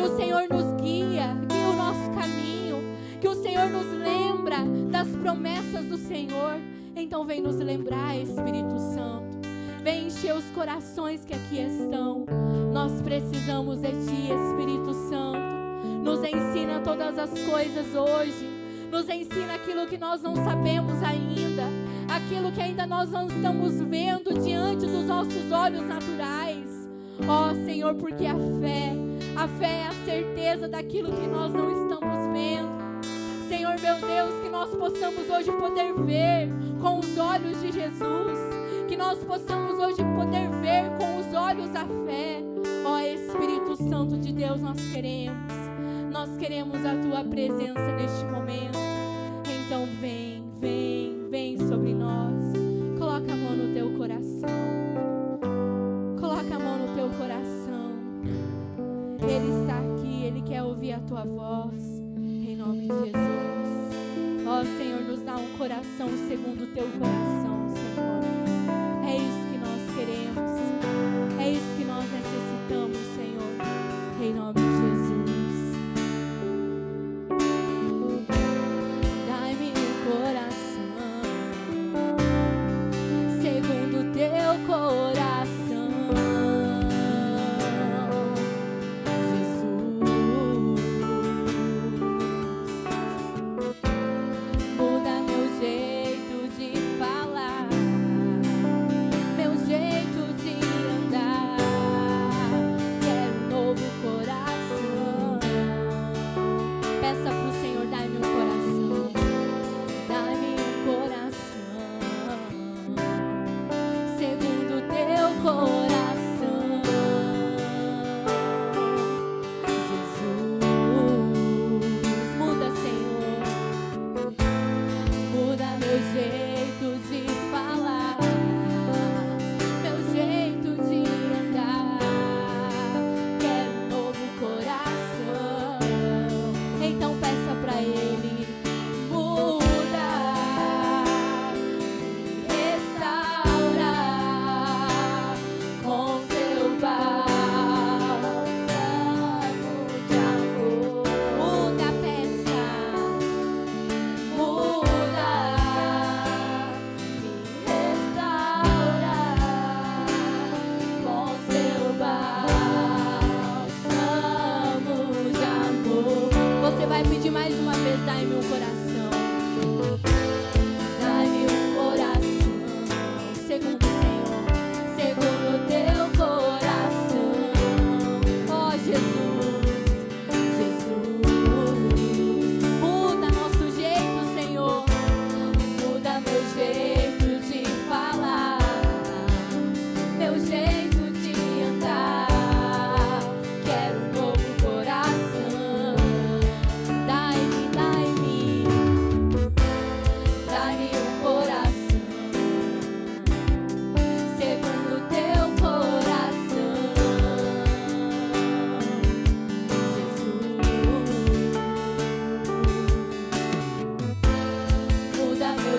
o Senhor nos guia o nosso caminho, que o Senhor nos lembra das promessas do Senhor. Então vem nos lembrar, Espírito Santo. Vem encher os corações que aqui estão. Nós precisamos de Ti, Espírito Santo. Nos ensina todas as coisas hoje. Nos ensina aquilo que nós não sabemos ainda, aquilo que ainda nós não estamos vendo diante dos nossos olhos naturais. Ó Senhor, porque a fé é a certeza daquilo que nós não estamos vendo. Senhor meu Deus, que nós possamos hoje poder ver com os olhos de Jesus, que nós possamos hoje poder ver com os olhos da fé. Ó Espírito Santo de Deus, nós queremos a Tua presença neste momento. Então vem sobre nós. Coloca a mão no teu coração. Coloca a mão no teu coração. Ele está aqui, Ele quer ouvir a Tua voz. Em nome de Jesus. Ó Senhor, nos dá um coração segundo o Teu coração, Senhor. É isso que nós queremos. É isso que nós necessitamos, Senhor. Em nome de Jesus. Dai-me um coração segundo o Teu coração.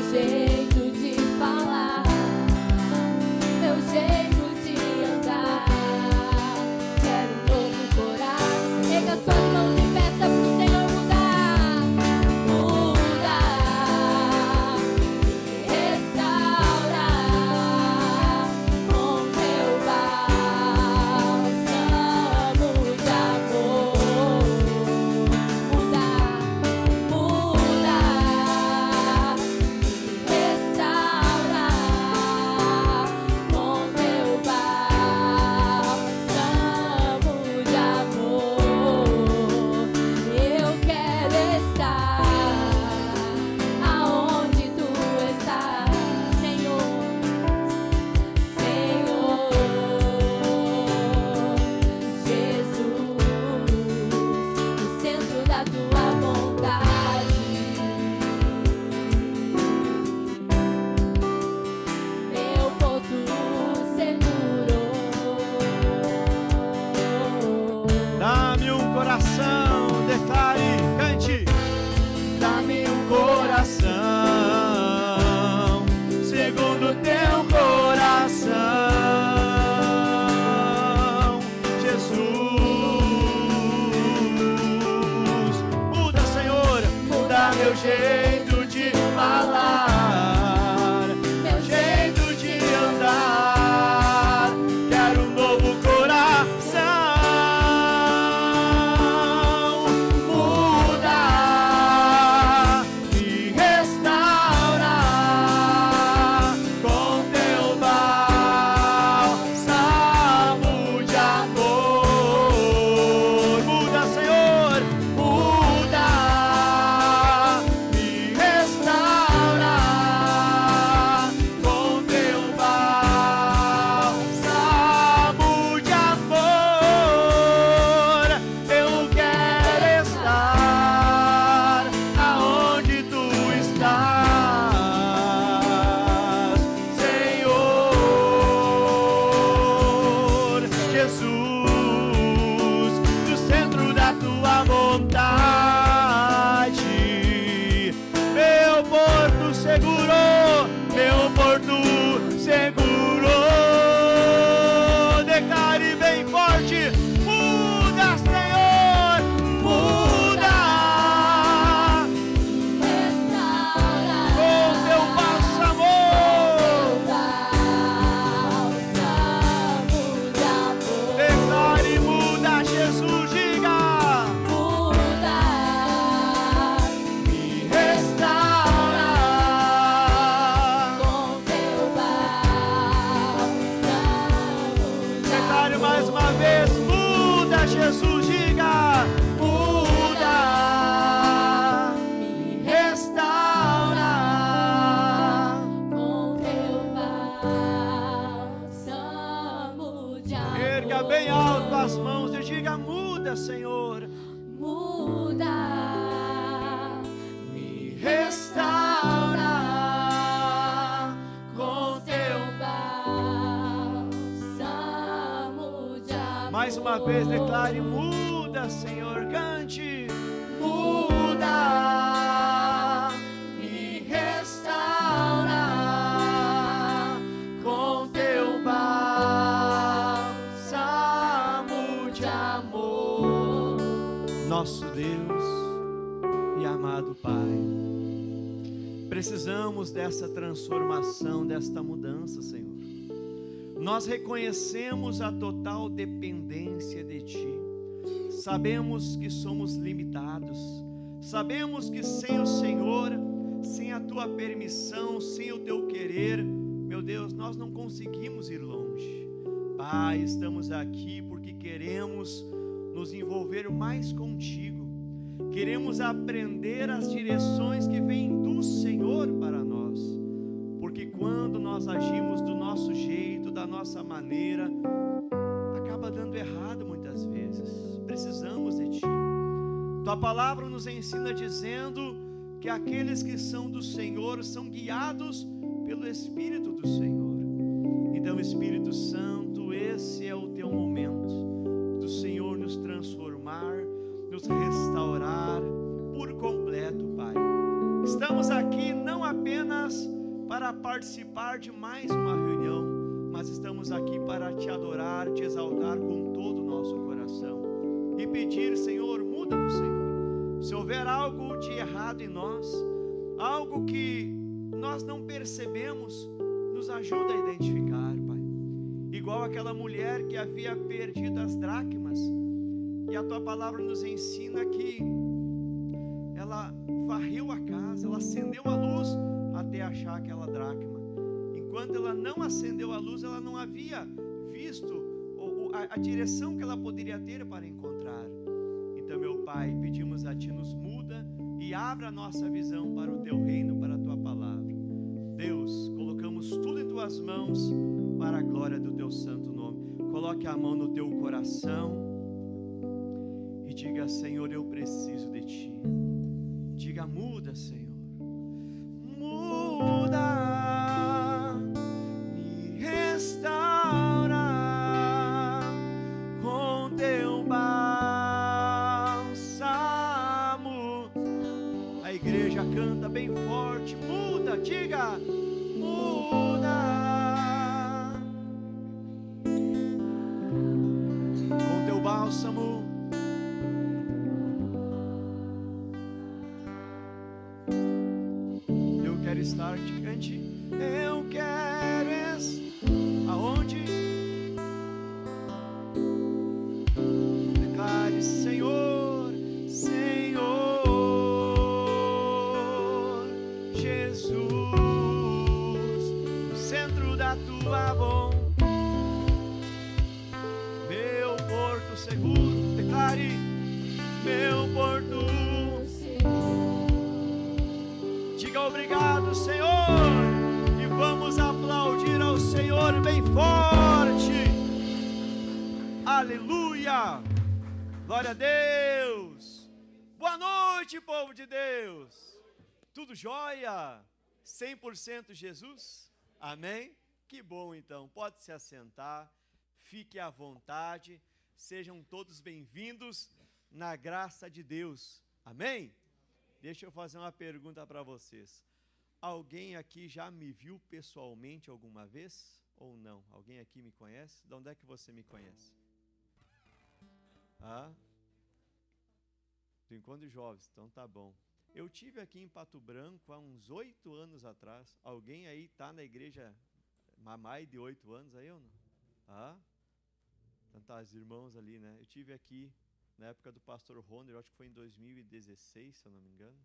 Jeito de falar, meu jeito de jeito de falar, meu jeito de andar. Quero um novo coração. Muda, me restaura com teu bálsamo de amor. Muda, Senhor, muda, me restaura com teu bálsamo de amor. Eu quero estar aonde tu estás, Senhor Jesus, no centro da tua vontade. Meu porto seguro, meu porto seguro. Declare bem forte: muda, Senhor, muda com teu bálsamo. Declare: muda, Jesus, diga. Me restaura declare mais uma vez: muda, Jesus, diga. Muda, me restaura. Erga bem alto as mãos e diga: muda, Senhor. Muda, Me restaura com teu. bálsamo de amor. Mais uma vez declare: muda, Senhor. Cante: muda, me restaura com teu bálsamo de amor. Nosso Deus e amado Pai, precisamos dessa transformação, desta mudança, Senhor. Nós reconhecemos a total dependência de Ti. Sabemos que somos limitados. Sabemos que sem o Senhor, sem a Tua permissão, sem o Teu querer, meu Deus, nós não conseguimos ir longe. Pai, estamos aqui porque queremos nos envolver mais contigo. Queremos aprender as direções que vêm do Senhor para nós. Porque quando nós agimos do nosso jeito, da nossa maneira, acaba dando errado muitas vezes. Precisamos de Ti. Tua palavra nos ensina dizendo que aqueles que são do Senhor são guiados pelo Espírito do Senhor. Então, Espírito Santo, esse é o Teu momento do Senhor nos transformar, nos restaurar por completo, Pai. Estamos aqui não apenas para participar de mais uma reunião, mas estamos aqui para Te adorar, Te exaltar com todo o nosso coração e pedir: Senhor, muda-nos, Senhor. Se houver algo de errado em nós, algo que nós não percebemos, nos ajuda a identificar, Pai. Igual aquela mulher que havia perdido as dracmas, e a Tua palavra nos ensina que ela varreu a casa, ela acendeu a luz até achar aquela dracma. Enquanto ela não acendeu a luz, ela não havia visto a direção que ela poderia ter para encontrar. Então, meu Pai, pedimos a Ti, nos muda e abra a nossa visão para o Teu reino, para a Tua palavra. Deus, colocamos tudo em Tuas mãos para a glória do Teu santo nome. Coloque a mão no teu coração e diga: Senhor, eu preciso de Ti. Diga: muda, Senhor. Muda, me restaura com Teu bálsamo. A igreja canta bem forte: muda, diga: muda. Com Teu bálsamo. start, cante. Eu quero aonde? Declare, Senhor, Senhor Jesus, no centro da tua vontade, meu porto seguro. Declare, meu porto seguro. Diga obrigado, Senhor, e vamos aplaudir ao Senhor bem forte. Aleluia! Glória a Deus! Boa noite, povo de Deus! Tudo jóia? 100% Jesus? Amém? Que bom então, pode se assentar, fique à vontade, sejam todos bem-vindos na graça de Deus. Amém? Deixa eu fazer uma pergunta para vocês. Alguém aqui já me viu pessoalmente alguma vez? Ou não? Alguém aqui me conhece? De onde é que você me conhece? Do Encontro de Jovens, então tá bom. Eu tive aqui em Pato Branco há uns 8 anos atrás. Alguém aí tá na igreja há mais de 8 anos aí ou não? Então tá, os irmãos ali, né? Eu tive aqui na época do pastor Ronner, acho que foi em 2016, se eu não me engano.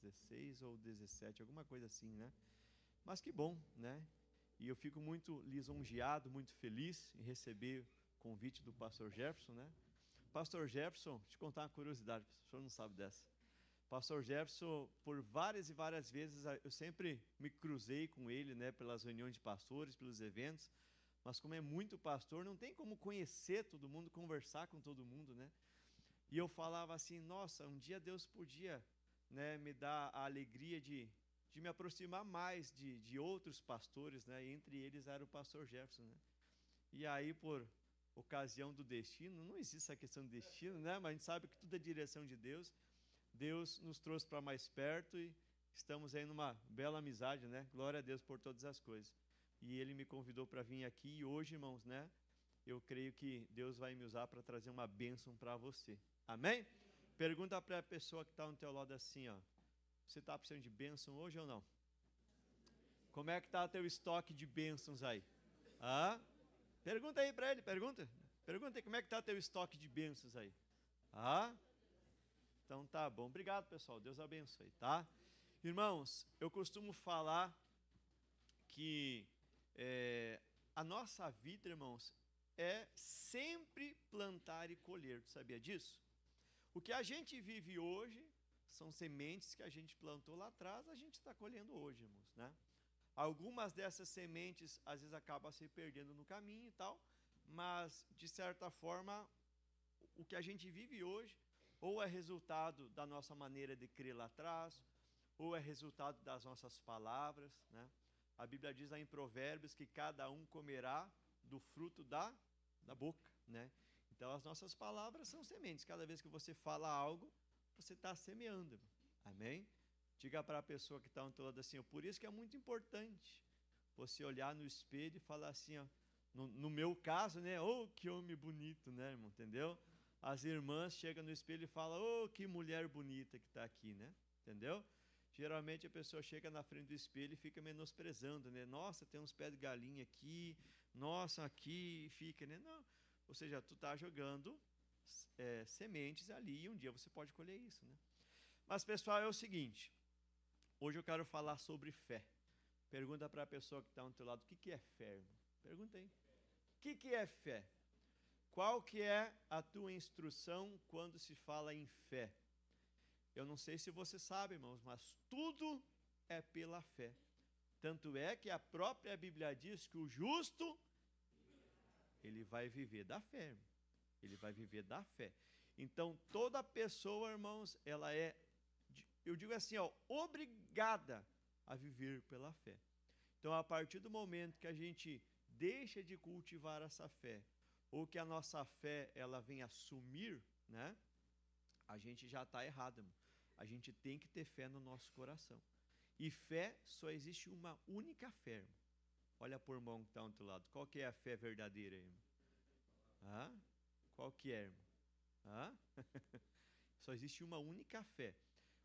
16 ou 17, alguma coisa assim, né? Mas que bom, né? E eu fico muito lisonjeado, muito feliz em receber o convite do pastor Jefferson, né? Pastor Jefferson, deixa eu contar uma curiosidade, o senhor não sabe dessa. Pastor Jefferson, por várias e várias vezes, eu sempre me cruzei com ele, né? Pelas reuniões de pastores, pelos eventos. Mas como é muito pastor, não tem como conhecer todo mundo, conversar com todo mundo, né? E eu falava assim, nossa, um dia Deus podia, né, me dar a alegria de me aproximar mais de outros pastores, né? E entre eles era o pastor Jefferson, né? E aí, por ocasião do destino, não existe essa questão de destino, né? Mas a gente sabe que tudo é direção de Deus. Deus nos trouxe para mais perto e estamos aí numa bela amizade, né? Glória a Deus por todas as coisas. E ele me convidou para vir aqui e hoje, irmãos, né? Eu creio que Deus vai me usar para trazer uma bênção para você. Amém? Pergunta para a pessoa que está no teu lado assim, ó. Você está precisando de bênção hoje ou não? Como é que está o teu estoque de bênçãos aí? Pergunta aí para ele, pergunta aí como é que está o teu estoque de bênçãos aí. Então tá bom, obrigado pessoal, Deus abençoe, tá? Irmãos, eu costumo falar que a nossa vida, irmãos, é sempre plantar e colher, tu sabia disso? O que a gente vive hoje são sementes que a gente plantou lá atrás, a gente está colhendo hoje, irmãos, né? Algumas dessas sementes às vezes acabam se perdendo no caminho e tal, mas de certa forma o que a gente vive hoje ou é resultado da nossa maneira de crer lá atrás, ou é resultado das nossas palavras, né? A Bíblia diz lá em Provérbios que cada um comerá do fruto da boca, né? Então as nossas palavras são sementes. Cada vez que você fala algo, você está semeando. Amém? Diga para a pessoa que está ao teu lado assim, por isso que é muito importante você olhar no espelho e falar assim, ó, no meu caso, né? Oh, que homem bonito, né, irmão? Entendeu? As irmãs chegam no espelho e falam, oh, que mulher bonita que está aqui, né? Entendeu? Geralmente a pessoa chega na frente do espelho e fica menosprezando, né? Nossa, tem uns pés de galinha aqui, nossa, aqui, fica, né? Não. Ou seja, tu está jogando sementes ali e um dia você pode colher isso, né? Mas, pessoal, é o seguinte, hoje eu quero falar sobre fé. Pergunta para a pessoa que está ao teu lado, o que é fé, irmão? Pergunta aí. O que é fé? Qual que é a tua instrução quando se fala em fé? Eu não sei se você sabe, irmãos, mas tudo é pela fé. Tanto é que a própria Bíblia diz que o justo, ele vai viver da fé, irmão. Ele vai viver da fé. Então, toda pessoa, irmãos, ela é, eu digo assim, ó, obrigada a viver pela fé. Então, a partir do momento que a gente deixa de cultivar essa fé, ou que a nossa fé, ela vem a sumir, né? A gente já está errado, irmão. A gente tem que ter fé no nosso coração. E fé, só existe uma única fé, irmão. Olha por irmão que está ao teu lado. Qual que é a fé verdadeira, irmão? Qual que é, irmão? Só existe uma única fé.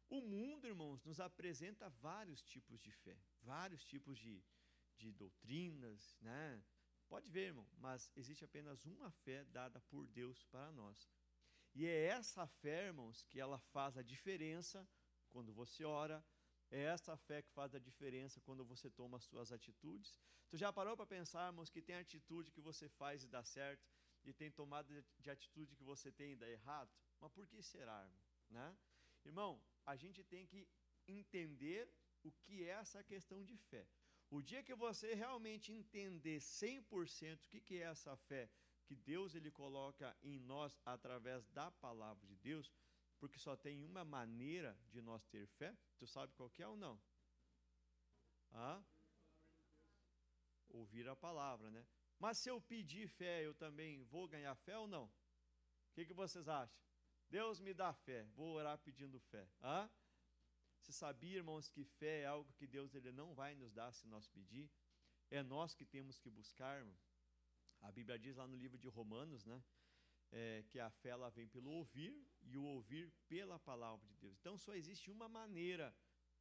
O mundo, irmãos, nos apresenta vários tipos de fé, vários tipos de doutrinas, né? Pode ver, irmão, mas existe apenas uma fé dada por Deus para nós. E é essa fé, irmãos, que ela faz a diferença quando você ora. É essa fé que faz a diferença quando você toma as suas atitudes. Tu já parou para pensar, irmãos, que tem atitude que você faz e dá certo, e tem tomada de atitude que você tem e dá errado? Mas por que será, irmão? Né? Irmão, a gente tem que entender o que é essa questão de fé. O dia que você realmente entender 100% o que é essa fé que Deus ele coloca em nós através da palavra de Deus, porque só tem uma maneira de nós ter fé, tu sabe qual que é ou não? Ouvir a palavra, né? Mas se eu pedir fé, eu também vou ganhar fé ou não? O que vocês acham? Deus me dá fé, vou orar pedindo fé. Você sabia, irmãos, que fé é algo que Deus ele não vai nos dar se nós pedir? É nós que temos que buscar, irmão. A Bíblia diz lá no livro de Romanos, né? Que a fé ela vem pelo ouvir e o ouvir pela palavra de Deus. Então só existe uma maneira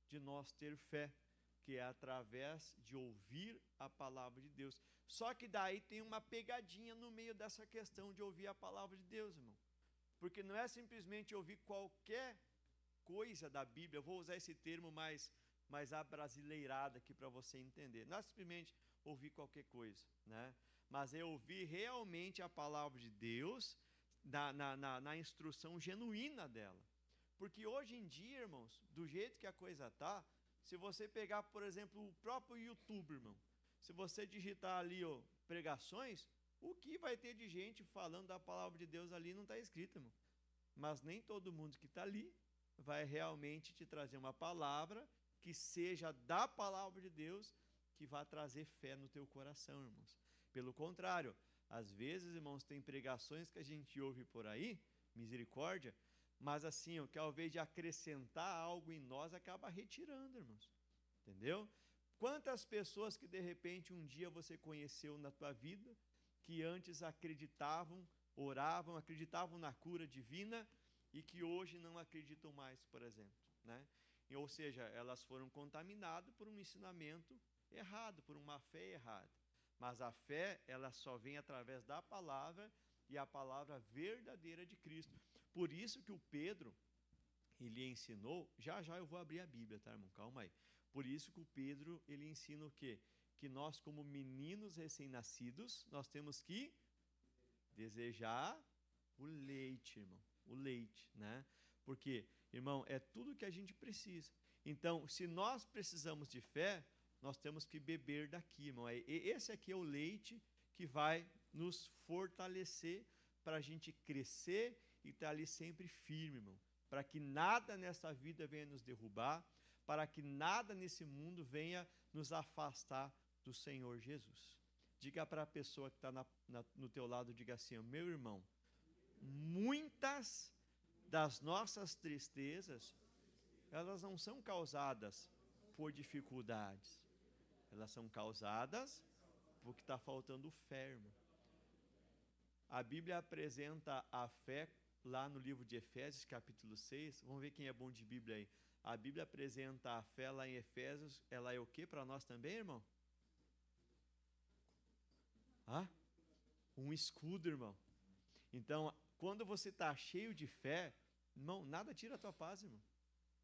de nós ter fé, que é através de ouvir a palavra de Deus. Só que daí tem uma pegadinha no meio dessa questão de ouvir a palavra de Deus, irmão. Porque não é simplesmente ouvir qualquer coisa da Bíblia. Eu vou usar esse termo mais abrasileirado aqui para você entender. Não é simplesmente ouvir qualquer coisa, né? Mas é ouvir realmente a palavra de Deus na instrução genuína dela. Porque hoje em dia, irmãos, do jeito que a coisa está, se você pegar, por exemplo, o próprio YouTube, irmão, se você digitar ali pregações, o que vai ter de gente falando da palavra de Deus ali não está escrito, irmão. Mas nem todo mundo que está ali vai realmente te trazer uma palavra que seja da palavra de Deus, que vai trazer fé no teu coração, irmãos. Pelo contrário, às vezes, irmãos, tem pregações que a gente ouve por aí, misericórdia, mas assim, que ao invés de acrescentar algo em nós, acaba retirando, irmãos. Entendeu? Quantas pessoas que de repente um dia você conheceu na tua vida, que antes acreditavam, oravam, acreditavam na cura divina e que hoje não acreditam mais, por exemplo, né? Ou seja, elas foram contaminadas por um ensinamento errado, por uma fé errada. Mas a fé, ela só vem através da palavra e a palavra verdadeira de Cristo. Por isso que o Pedro, ele ensinou, já eu vou abrir a Bíblia, tá, irmão? Calma aí. Por isso que o Pedro, ele ensina o quê? Que nós, como meninos recém-nascidos, nós temos que desejar o leite, irmão. O leite, né? Porque, irmão, é tudo que a gente precisa. Então, se nós precisamos de fé, nós temos que beber daqui, irmão. Esse aqui é o leite que vai nos fortalecer para a gente crescer e estar ali sempre firme, irmão. Para que nada nessa vida venha nos derrubar, para que nada nesse mundo venha nos afastar do Senhor Jesus. Diga para a pessoa que está no teu lado, diga assim: meu irmão, muitas das nossas tristezas, elas não são causadas por dificuldades, elas são causadas porque está faltando fé, irmão. A Bíblia apresenta a fé lá no livro de Efésios, capítulo 6. Vamos ver quem é bom de Bíblia aí. A Bíblia apresenta a fé lá em Efésios. Ela é o que para nós também, irmão? Um escudo, irmão. Então, quando você está cheio de fé, irmão, nada tira a tua paz, irmão.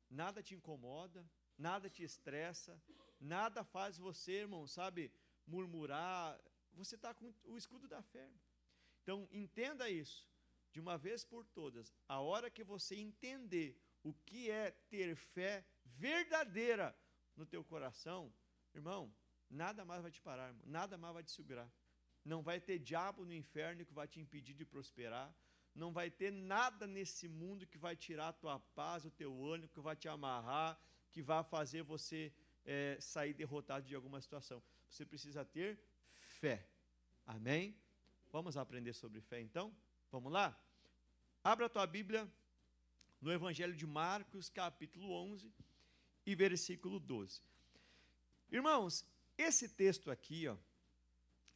Nada te incomoda, nada te estressa, nada faz você, irmão, sabe, murmurar. Você está com o escudo da fé. Então, entenda isso, de uma vez por todas. A hora que você entender o que é ter fé verdadeira no teu coração, irmão, nada mais vai te parar, irmão, nada mais vai te segurar. Não vai ter diabo no inferno que vai te impedir de prosperar. Não vai ter nada nesse mundo que vai tirar a tua paz, o teu ânimo, que vai te amarrar, que vai fazer você sair derrotado de alguma situação. Você precisa ter fé. Amém? Vamos aprender sobre fé então? Vamos lá? Abra a tua Bíblia no Evangelho de Marcos, capítulo 11 e versículo 12. Irmãos, esse texto aqui,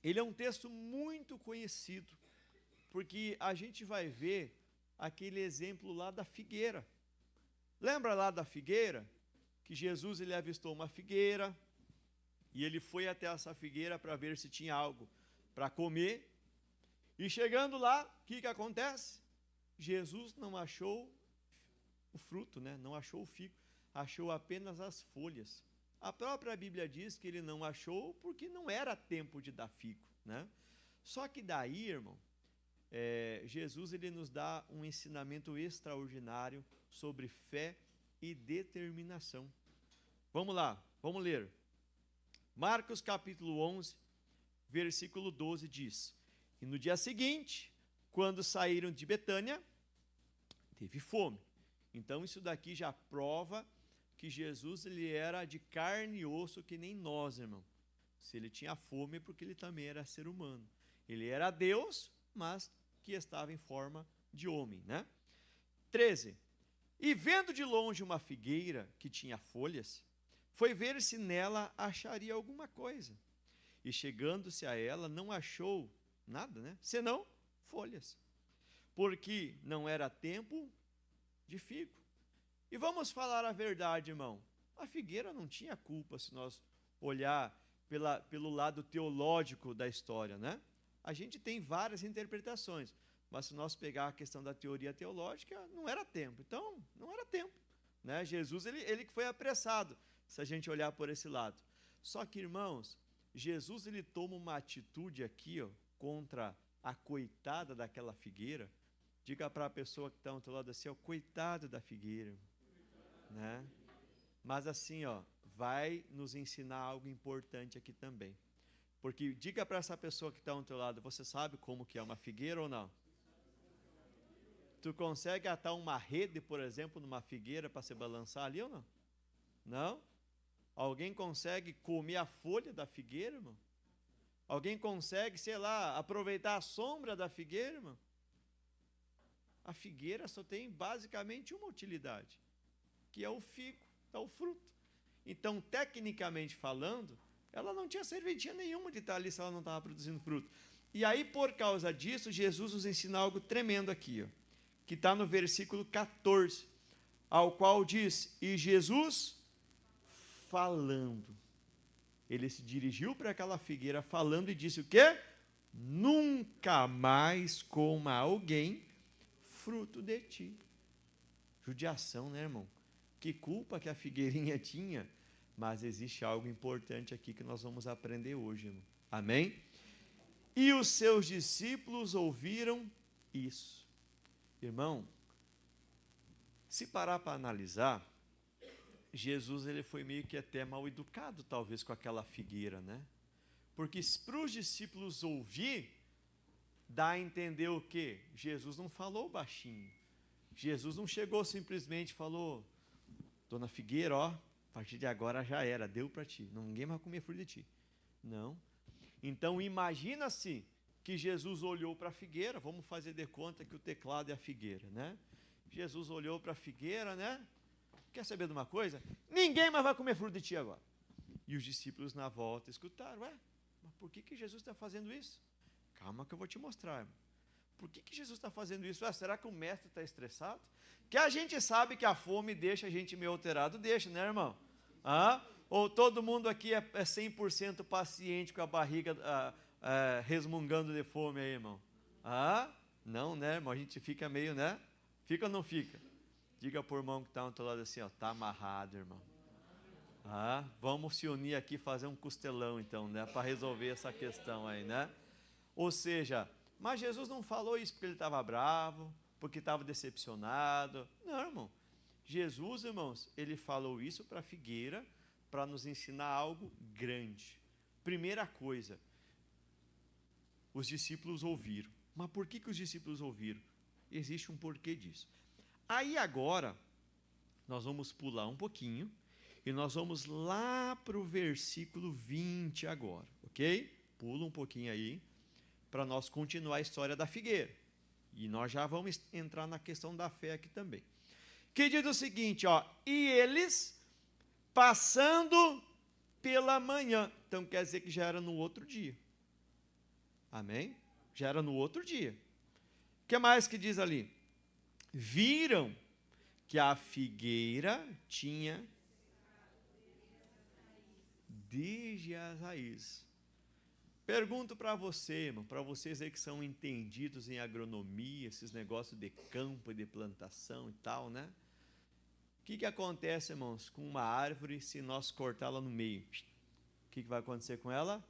ele é um texto muito conhecido, porque a gente vai ver aquele exemplo lá da figueira. Lembra lá da figueira? Que Jesus ele avistou uma figueira e ele foi até essa figueira para ver se tinha algo para comer. E chegando lá, o que acontece? Jesus não achou o fruto, né? Não achou o figo, achou apenas as folhas. A própria Bíblia diz que ele não achou porque não era tempo de dar figo, né? Só que daí, irmão, Jesus ele nos dá um ensinamento extraordinário sobre fé e determinação. Vamos lá, vamos ler. Marcos capítulo 11, versículo 12 diz: E no dia seguinte, quando saíram de Betânia, teve fome. Então isso daqui já prova que Jesus ele era de carne e osso que nem nós, irmão. Se ele tinha fome é porque ele também era ser humano. Ele era Deus, mas que estava em forma de homem, né? 13. E vendo de longe uma figueira que tinha folhas, foi ver se nela acharia alguma coisa. E chegando-se a ela, não achou nada, né? Senão folhas. Porque não era tempo de figo. E vamos falar a verdade, irmão. A figueira não tinha culpa se nós olhar pelo lado teológico da história, né? A gente tem várias interpretações, mas se nós pegar a questão da teoria teológica, não era tempo. Então, não era tempo, né? Jesus, ele que foi apressado, se a gente olhar por esse lado. Só que, irmãos, Jesus, ele toma uma atitude aqui, ó, contra a coitada daquela figueira. Diga para a pessoa que está ao teu lado assim, ó, coitado da figueira, né? Mas assim, ó, vai nos ensinar algo importante aqui também. Porque diga para essa pessoa que está ao teu lado, você sabe como que é uma figueira ou não? Tu consegue atar uma rede, por exemplo, numa figueira para se balançar ali ou não? Não? Alguém consegue comer a folha da figueira, irmão? Alguém consegue, sei lá, aproveitar a sombra da figueira, irmão? A figueira só tem basicamente uma utilidade, que é o figo, é o fruto. Então, tecnicamente falando, ela não tinha serventia nenhuma de estar ali se ela não estava produzindo fruto. E aí, por causa disso, Jesus nos ensina algo tremendo aqui, ó, que está no versículo 14, ao qual diz, e Jesus falando, ele se dirigiu para aquela figueira falando e disse o quê? Nunca mais coma alguém fruto de ti. Judiação, né, irmão? Que culpa que a figueirinha tinha, mas existe algo importante aqui que nós vamos aprender hoje, irmão. Amém? E os seus discípulos ouviram isso. Irmão, se parar para analisar, Jesus ele foi meio que até mal educado, talvez, com aquela figueira, né? Porque para os discípulos ouvir, dá a entender o quê? Jesus não falou baixinho. Jesus não chegou simplesmente e falou, dona figueira, ó, a partir de agora já era, deu para ti, ninguém vai comer fruto de ti. Não. Então imagina-se que Jesus olhou para a figueira, vamos fazer de conta que o teclado é a figueira, né? Jesus olhou para a figueira, né? Quer saber de uma coisa? Ninguém mais vai comer fruto de ti agora. E os discípulos na volta escutaram, mas por que Jesus está fazendo isso? Calma que eu vou te mostrar, irmão. Por que Jesus está fazendo isso? Será que o mestre está estressado? Que a gente sabe que a fome deixa a gente meio alterado, deixa, né, irmão? Ou todo mundo aqui é 100% paciente com a barriga resmungando de fome aí, irmão? Não, né, irmão? A gente fica meio, né? Fica ou não fica? Diga por irmão que está ao teu lado assim, ó, tá amarrado, irmão. Vamos se unir aqui e fazer um costelão, então, né? Para resolver essa questão aí, né? Ou seja, mas Jesus não falou isso porque ele estava bravo, porque estava decepcionado. Não, irmão. Jesus, irmãos, ele falou isso para a figueira, para nos ensinar algo grande. Primeira coisa, os discípulos ouviram. Mas por que os discípulos ouviram? Existe um porquê disso. Aí agora, nós vamos pular um pouquinho, e nós vamos lá para o versículo 20 agora, ok? Pula um pouquinho aí, para nós continuar a história da figueira. E nós já vamos entrar na questão da fé aqui também. Que diz o seguinte, ó, e eles passando pela manhã. Então quer dizer que já era no outro dia. Amém? Já era no outro dia. O que mais que diz ali? Viram que a figueira tinha desde as raízes. Pergunto para você, irmão, para vocês aí que são entendidos em agronomia, esses negócios de campo e de plantação e tal, né? O que acontece, irmãos, com uma árvore se nós cortá-la no meio? O que vai acontecer com ela?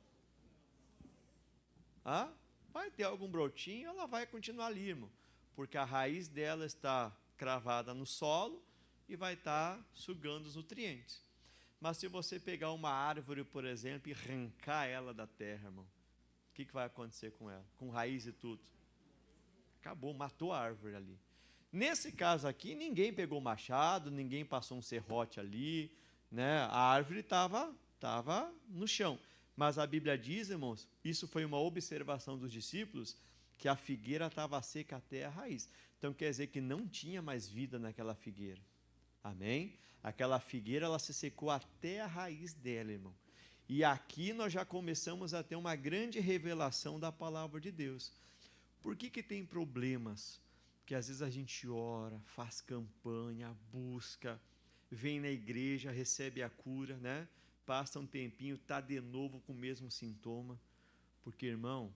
Vai ter algum brotinho, ela vai continuar ali, irmão, porque a raiz dela está cravada no solo e vai estar sugando os nutrientes. Mas se você pegar uma árvore, por exemplo, e arrancar ela da terra, irmão, o que vai acontecer com ela? Com raiz e tudo? Acabou, matou a árvore ali. Nesse caso aqui, ninguém pegou machado, ninguém passou um serrote ali, né? A árvore estava no chão. Mas a Bíblia diz, irmãos, isso foi uma observação dos discípulos, que a figueira estava seca até a raiz. Então quer dizer que não tinha mais vida naquela figueira. Amém? Aquela figueira, ela se secou até a raiz dela, irmão. E aqui nós já começamos a ter uma grande revelação da palavra de Deus. Por que tem problemas? Que às vezes a gente ora, faz campanha, busca, vem na igreja, recebe a cura, né? Passa um tempinho, está de novo com o mesmo sintoma. Porque, irmão,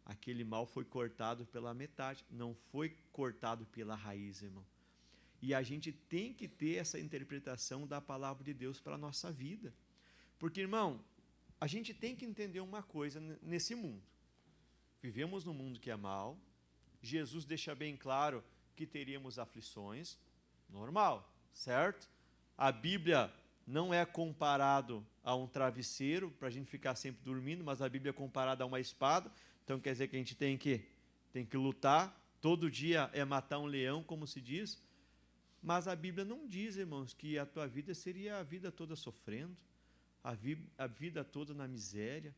aquele mal foi cortado pela metade, não foi cortado pela raiz, irmão. E a gente tem que ter essa interpretação da palavra de Deus para a nossa vida. Porque, irmão, a gente tem que entender uma coisa nesse mundo. Vivemos num mundo que é mau. Jesus deixa bem claro que teríamos aflições. Normal, certo? A Bíblia não é comparado a um travesseiro para a gente ficar sempre dormindo, mas a Bíblia é comparada a uma espada. Então quer dizer que a gente tem que lutar. Todo dia é matar um leão, como se diz. Mas a Bíblia não diz, irmãos, que a tua vida seria a vida toda sofrendo, a vida toda na miséria,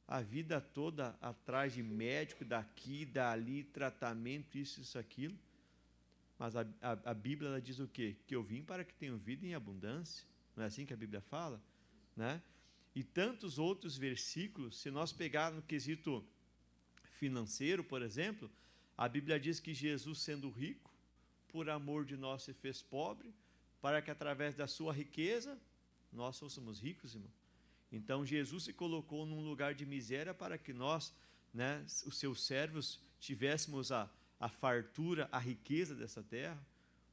a vida toda atrás de médico, daqui, dali, tratamento, isso, aquilo. Mas a Bíblia ela diz o quê? Que eu vim para que tenham vida em abundância. Não é assim que a Bíblia fala? Né? E tantos outros versículos, se nós pegarmos no quesito financeiro, por exemplo, a Bíblia diz que Jesus, sendo rico, por amor de nós se fez pobre, para que através da sua riqueza, nós fôssemos ricos, irmão. Então Jesus se colocou num lugar de miséria para que nós, né, os seus servos, tivéssemos a fartura, a riqueza dessa terra.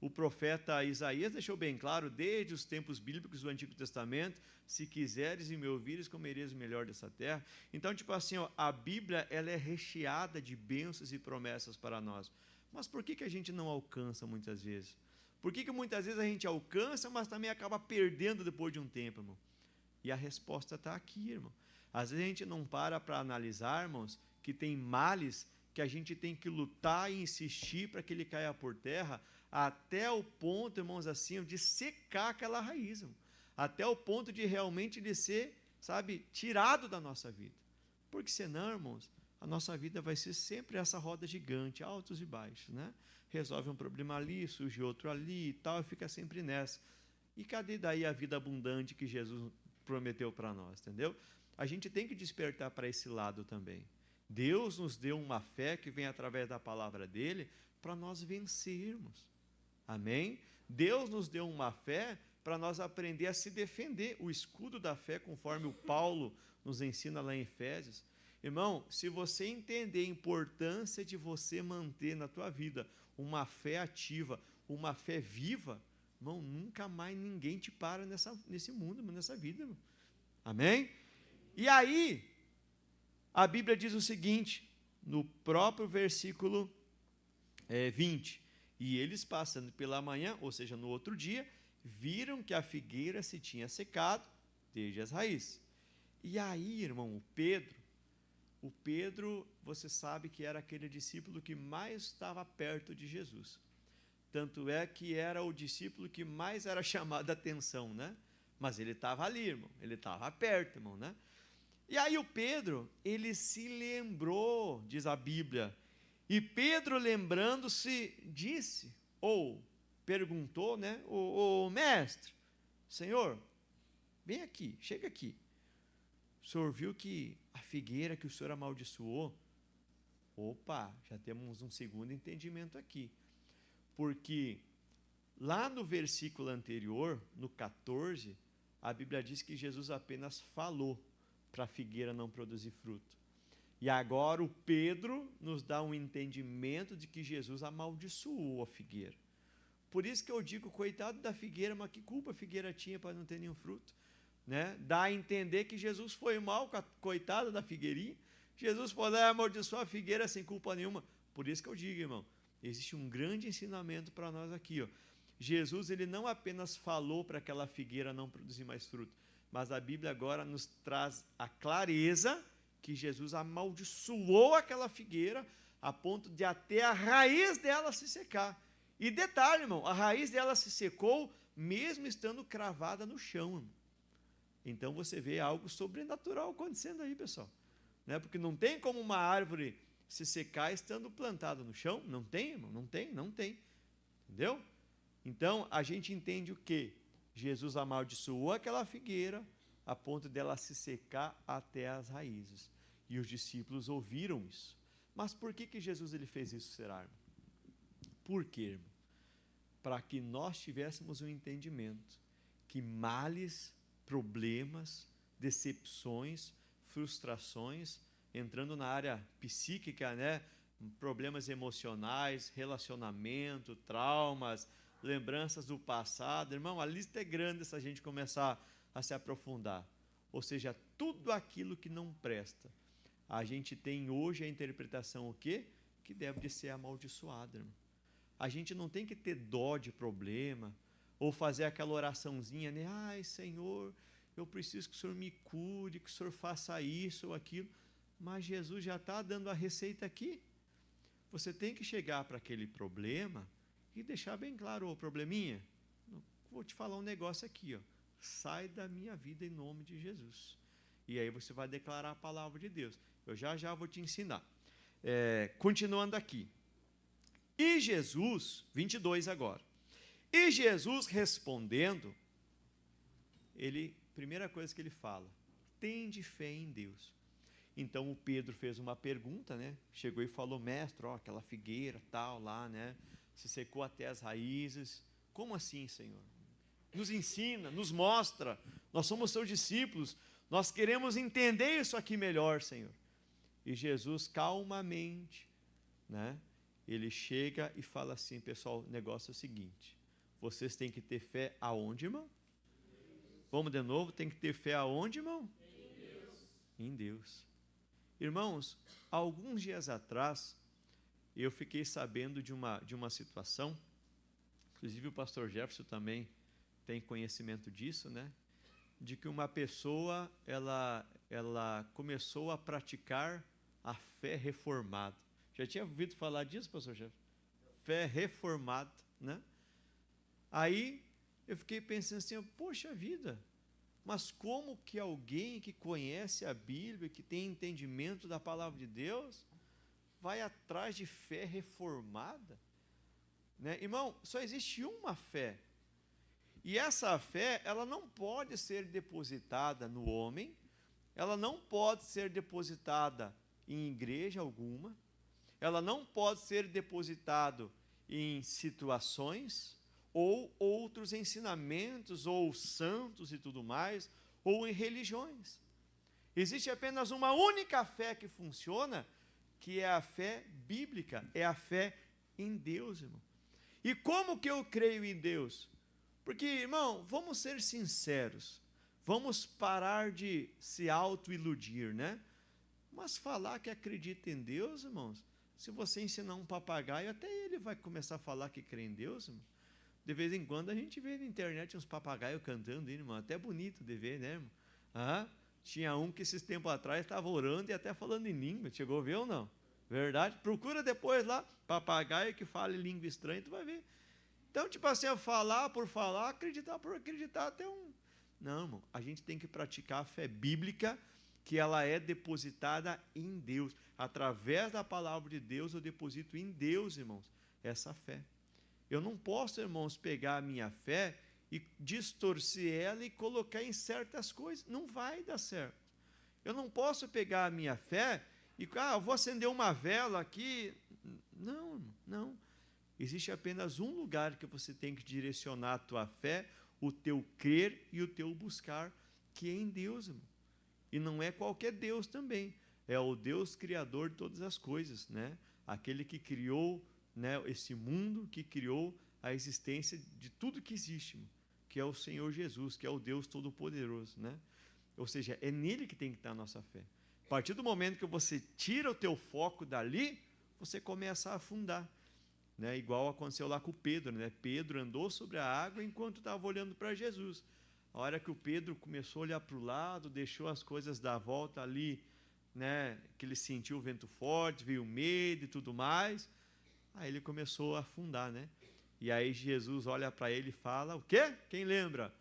O profeta Isaías deixou bem claro, desde os tempos bíblicos do Antigo Testamento, se quiseres e me ouvires, comereis o melhor dessa terra. Então, tipo assim, a Bíblia ela é recheada de bênçãos e promessas para nós. Mas por que a gente não alcança muitas vezes? Por que muitas vezes a gente alcança, mas também acaba perdendo depois de um tempo, irmão? E a resposta está aqui, irmão. Às vezes a gente não para analisar, irmãos, que tem males que a gente tem que lutar e insistir para que ele caia por terra, até o ponto, irmãos, assim, de secar aquela raiz, irmão. Até o ponto de realmente ele ser, sabe, tirado da nossa vida. Porque senão, irmãos, a nossa vida vai ser sempre essa roda gigante, altos e baixos, né? Resolve um problema ali, surge outro ali e tal, e fica sempre nessa. E cadê daí a vida abundante que Jesus prometeu para nós, entendeu? A gente tem que despertar para esse lado também. Deus nos deu uma fé que vem através da palavra dele para nós vencermos. Amém? Deus nos deu uma fé para nós aprender a se defender, o escudo da fé, conforme o Paulo nos ensina lá em Efésios. Irmão, se você entender a importância de você manter na tua vida uma fé ativa, uma fé viva, irmão, nunca mais ninguém te para nesse mundo, nessa vida. Irmão. Amém? E aí, a Bíblia diz o seguinte, no próprio versículo 20, e eles passando pela manhã, ou seja, no outro dia, viram que a figueira se tinha secado desde as raízes. E aí, irmão, o Pedro, você sabe que era aquele discípulo que mais estava perto de Jesus. Tanto é que era o discípulo que mais era chamado a atenção, né? Mas ele estava ali, irmão. Ele estava perto, irmão, né? E aí o Pedro, ele se lembrou, diz a Bíblia. E Pedro, lembrando-se, disse, ou perguntou, né? O mestre, Senhor, vem aqui, chega aqui. O senhor viu que a figueira que o senhor amaldiçoou? Opa, já temos um segundo entendimento aqui. Porque Lá no versículo anterior, no 14, a Bíblia diz que Jesus apenas falou para a figueira não produzir fruto. E agora o Pedro nos dá um entendimento de que Jesus amaldiçoou a figueira. Por isso que eu digo, coitado da figueira, mas que culpa a figueira tinha para não ter nenhum fruto? Né? Dá a entender que Jesus foi mal com a coitada da figueirinha. Jesus foi lá e amaldiçoou a figueira sem culpa nenhuma. Por isso que eu digo, irmão, existe um grande ensinamento para nós aqui. Ó. Jesus ele não apenas falou para aquela figueira não produzir mais fruto, mas a Bíblia agora nos traz a clareza que Jesus amaldiçoou aquela figueira a ponto de até a raiz dela se secar. E detalhe, irmão, a raiz dela se secou mesmo estando cravada no chão. Irmão. Então você vê algo sobrenatural acontecendo aí, pessoal. Né? Porque não tem como uma árvore se secar estando plantada no chão. Não tem, irmão, não tem. Entendeu? Então a gente entende o quê? Jesus amaldiçoou aquela figueira a ponto dela se secar até as raízes. E os discípulos ouviram isso. Mas por que Jesus ele fez isso, será, irmão? Por quê, irmão? Para que nós tivéssemos um entendimento que males, problemas, decepções, frustrações, entrando na área psíquica, né? Problemas emocionais, relacionamento, traumas, lembranças do passado. Irmão, a lista é grande se a gente começar a se aprofundar. Ou seja, tudo aquilo que não presta. A gente tem hoje a interpretação o quê? Que deve de ser amaldiçoado, irmão. A gente não tem que ter dó de problema, ou fazer aquela oraçãozinha, né? Ai, Senhor, eu preciso que o Senhor me cure, que o Senhor faça isso ou aquilo. Mas Jesus já está dando a receita aqui. Você tem que chegar para aquele problema e deixar bem claro, ô probleminha, vou te falar um negócio aqui, ó. Sai da minha vida em nome de Jesus. E aí você vai declarar a palavra de Deus. Eu já vou te ensinar. Continuando aqui. E Jesus, 22 agora. E Jesus respondendo, primeira coisa que ele fala, tende fé em Deus. Então o Pedro fez uma pergunta, né? Chegou e falou, mestre, ó, aquela figueira tal lá, né? Se secou até as raízes. Como assim, Senhor? Nos ensina, nos mostra. Nós somos seus discípulos. Nós queremos entender isso aqui melhor, Senhor. E Jesus calmamente, né? Ele chega e fala assim, pessoal, o negócio é o seguinte, vocês têm que ter fé aonde, irmão? Vamos de novo, tem que ter fé aonde, irmão? Em Deus. Em Deus. Irmãos, alguns dias atrás, eu fiquei sabendo de uma situação, inclusive o pastor Jefferson também tem conhecimento disso, né? De que uma pessoa, ela começou a praticar a fé reformada. Já tinha ouvido falar disso, pastor Jefferson? Fé reformada, né? Aí eu fiquei pensando assim, poxa vida, mas como que alguém que conhece a Bíblia, que tem entendimento da palavra de Deus, vai atrás de fé reformada? Né? Irmão, só existe uma fé. E essa fé, ela não pode ser depositada no homem, ela não pode ser depositada em igreja alguma, ela não pode ser depositada em situações, ou outros ensinamentos, ou santos e tudo mais, ou em religiões. Existe apenas uma única fé que funciona, que é a fé bíblica, é a fé em Deus, irmão. E como que eu creio em Deus? Porque, irmão, vamos ser sinceros, vamos parar de se auto-iludir, né? Mas falar que acredita em Deus, irmãos, se você ensinar um papagaio, até ele vai começar a falar que crê em Deus, irmão. De vez em quando a gente vê na internet uns papagaios cantando, irmão, até bonito de ver, né, irmão? Tinha um que esses tempos atrás estava orando e até falando em língua, chegou a ver ou não? Verdade? Procura depois lá, papagaio que fala em língua estranha, tu vai ver. Então, tipo assim, falar por falar, acreditar por acreditar, até um... Não, irmão, a gente tem que praticar a fé bíblica, que ela é depositada em Deus. Através da palavra de Deus, eu deposito em Deus, irmãos, essa fé. Eu não posso, irmãos, pegar a minha fé e distorcer ela e colocar em certas coisas. Não vai dar certo. Eu não posso pegar a minha fé e, vou acender uma vela aqui. Não, irmão, não. Existe apenas um lugar que você tem que direcionar a tua fé, o teu crer e o teu buscar, que é em Deus, irmão. E não é qualquer Deus também, é o Deus criador de todas as coisas, né? Aquele que criou, né, esse mundo, que criou a existência de tudo que existe, irmão, que é o Senhor Jesus, que é o Deus Todo-Poderoso, né? Ou seja, é nele que tem que estar a nossa fé. A partir do momento que você tira o teu foco dali, você começa a afundar, né? Igual aconteceu lá com Pedro, né? Pedro andou sobre a água enquanto estava olhando para Jesus. A hora que o Pedro começou a olhar para o lado, deixou as coisas dar volta ali, né? Que ele sentiu o vento forte, veio medo e tudo mais. Aí ele começou a afundar, né? E aí Jesus olha para ele e fala, o quê? Quem lembra?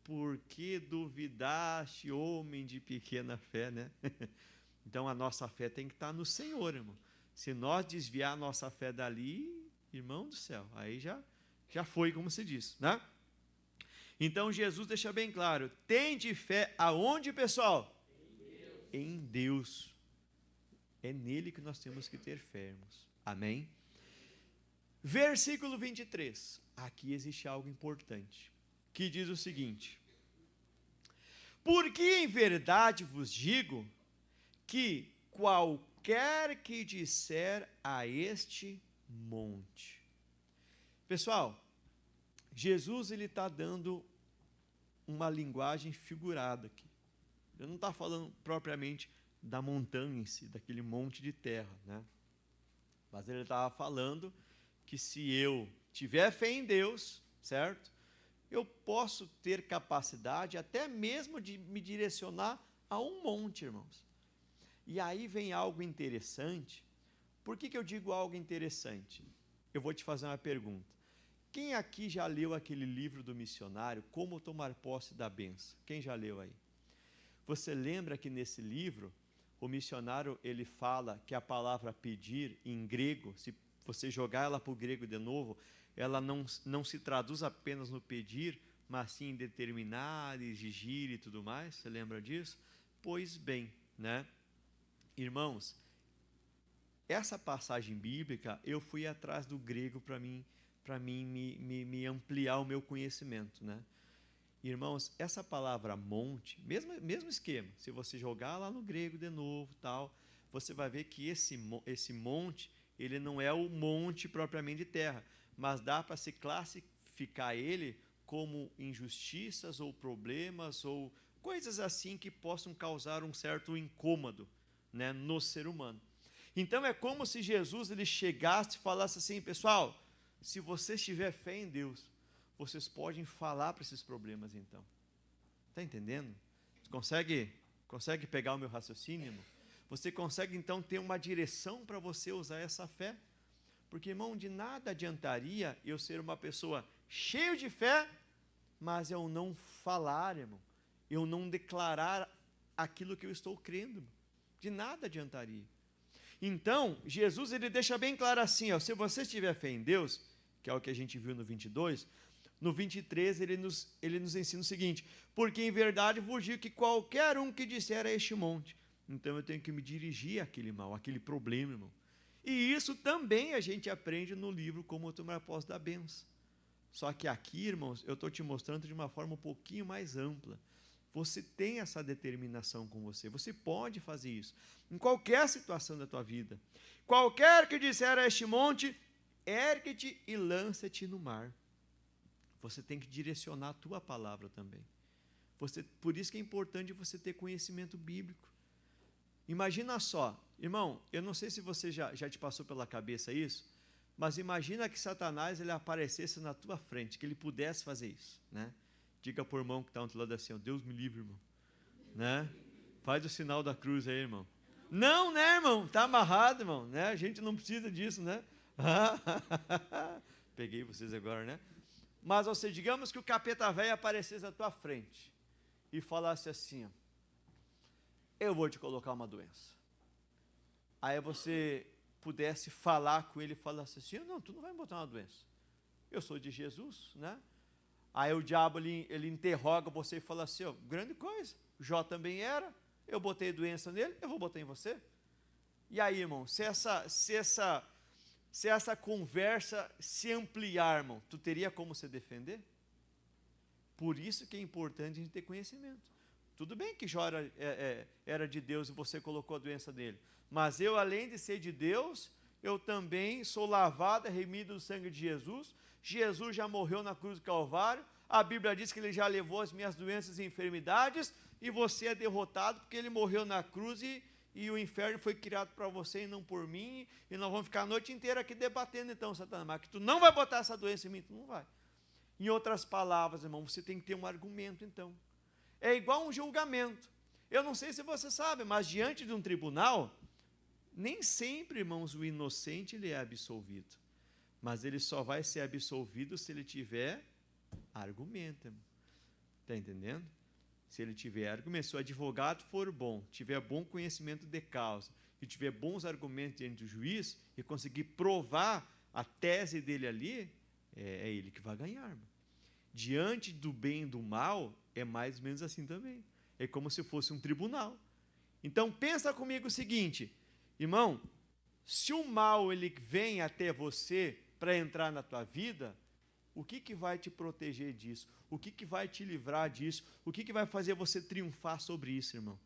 Por que duvidaste, homem de pequena fé, né? Então a nossa fé tem que estar no Senhor, irmão. Se nós desviar a nossa fé dali, irmão do céu, aí já foi, como se diz, né? Então Jesus deixa bem claro, tende fé aonde, pessoal? Em Deus. É nele que nós temos que ter fé, irmãos. Amém? Versículo 23. Aqui existe algo importante, que diz o seguinte: porque em verdade vos digo, que qualquer que disser a este monte. Pessoal, Jesus ele está dando uma linguagem figurada aqui. Ele não está falando propriamente da montanha em si, daquele monte de terra, né? Mas ele estava falando que se eu tiver fé em Deus, certo? Eu posso ter capacidade até mesmo de me direcionar a um monte, irmãos. E aí vem algo interessante. Por que eu digo algo interessante? Eu vou te fazer uma pergunta. Quem aqui já leu aquele livro do missionário, Como Tomar Posse da Bênção? Quem já leu aí? Você lembra que nesse livro, o missionário ele fala que a palavra pedir em grego, se você jogar ela para o grego de novo, ela não se traduz apenas no pedir, mas sim em determinar, exigir e tudo mais. Você lembra disso? Pois bem, né? Irmãos, essa passagem bíblica, eu fui atrás do grego para mim me ampliar o meu conhecimento, né? Irmãos, essa palavra monte, mesmo esquema, se você jogar lá no grego de novo, tal, você vai ver que esse monte, ele não é o monte propriamente de terra, mas dá para se classificar ele como injustiças ou problemas ou coisas assim que possam causar um certo incômodo, né, no ser humano. Então é como se Jesus ele chegasse e falasse assim, pessoal, se vocês tiverem fé em Deus, vocês podem falar para esses problemas então. Está entendendo? Consegue pegar o meu raciocínio, irmão? Você consegue então ter uma direção para você usar essa fé? Porque, irmão, de nada adiantaria eu ser uma pessoa cheia de fé, mas eu não falar, irmão. Eu não declarar aquilo que eu estou crendo. Irmão. De nada adiantaria. Então, Jesus ele deixa bem claro assim, ó, se você tiver fé em Deus, que é o que a gente viu no 22, no 23 ele nos ensina o seguinte, porque em verdade vos digo que qualquer um que disser a este monte, então eu tenho que me dirigir àquele mal, àquele problema, irmão. E isso também a gente aprende no livro Como Tomar Posse da Bênção. Só que aqui, irmãos, eu estou te mostrando de uma forma um pouquinho mais ampla. Você tem essa determinação com você. Você pode fazer isso. Em qualquer situação da tua vida. Qualquer que disser a este monte, ergue-te e lança-te no mar. Você tem que direcionar a tua palavra também. Por isso que é importante você ter conhecimento bíblico. Imagina só, irmão, eu não sei se você já te passou pela cabeça isso, mas imagina que Satanás ele aparecesse na tua frente, que ele pudesse fazer isso, né? Diga por irmão que está ao outro lado assim, ó, Deus me livre, irmão. Né? Faz o sinal da cruz aí, irmão. Não, né, irmão? Está amarrado, irmão. Né? A gente não precisa disso, né? Peguei vocês agora, né? Mas, ou seja, digamos que o capeta velho aparecesse na tua frente e falasse assim, ó, eu vou te colocar uma doença. Aí você pudesse falar com ele e falasse assim, não, tu não vai me botar uma doença. Eu sou de Jesus, né? Aí o diabo ele interroga você e fala assim, ó, grande coisa, Jó também era, eu botei doença nele, eu vou botar em você. E aí, irmão, se se essa conversa se ampliar, irmão, tu teria como se defender? Por isso que é importante a gente ter conhecimento. Tudo bem que Jó era de Deus e você colocou a doença dele, mas eu, além de ser de Deus, eu também sou lavado, remido do sangue de Jesus. Jesus já morreu na cruz do Calvário, a Bíblia diz que ele já levou as minhas doenças e enfermidades, e você é derrotado porque ele morreu na cruz e o inferno foi criado para você e não por mim, e nós vamos ficar a noite inteira aqui debatendo então, Satanás, mas que tu não vai botar essa doença em mim, tu não vai. Em outras palavras, irmão, você tem que ter um argumento então. É igual um julgamento. Eu não sei se você sabe, mas diante de um tribunal, nem sempre, irmãos, o inocente ele é absolvido. Mas ele só vai ser absolvido se ele tiver argumento, irmão. Está entendendo? Se ele tiver argumento, se o advogado for bom, tiver bom conhecimento de causa, e tiver bons argumentos diante do juiz, e conseguir provar a tese dele ali, é ele que vai ganhar, irmão. Diante do bem e do mal, é mais ou menos assim também. É como se fosse um tribunal. Então, pensa comigo o seguinte, irmão, se o mal ele vem até você para entrar na tua vida, o que vai te proteger disso? O que vai te livrar disso? O que vai fazer você triunfar sobre isso, irmão?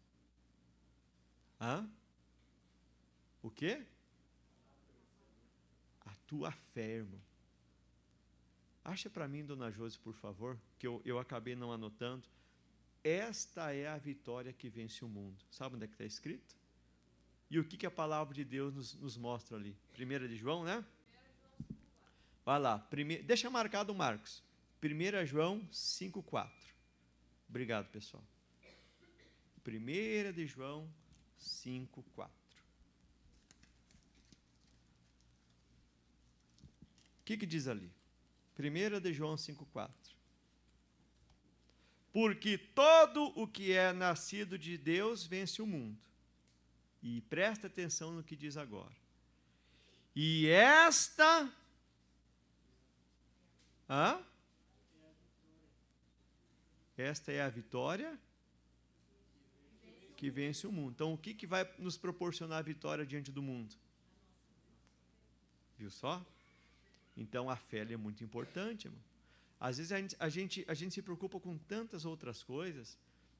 O quê? A tua fé, irmão. Acha para mim, dona Josi, por favor, que eu acabei não anotando. Esta é a vitória que vence o mundo. Sabe onde é que está escrito? E o que a palavra de Deus nos mostra ali? 1 de João, né? Vai lá. Deixa marcado, Marcos. 1 João 5,4. Obrigado, pessoal. 1 de João 5,4. O que diz ali? 1 de João 5,4. Porque todo o que é nascido de Deus vence o mundo. E presta atenção no que diz agora. E esta... Esta é a vitória que vence o mundo. Então, o que vai nos proporcionar a vitória diante do mundo? Viu só? Então, a fé é muito importante, irmão. Às vezes a gente se preocupa com tantas outras coisas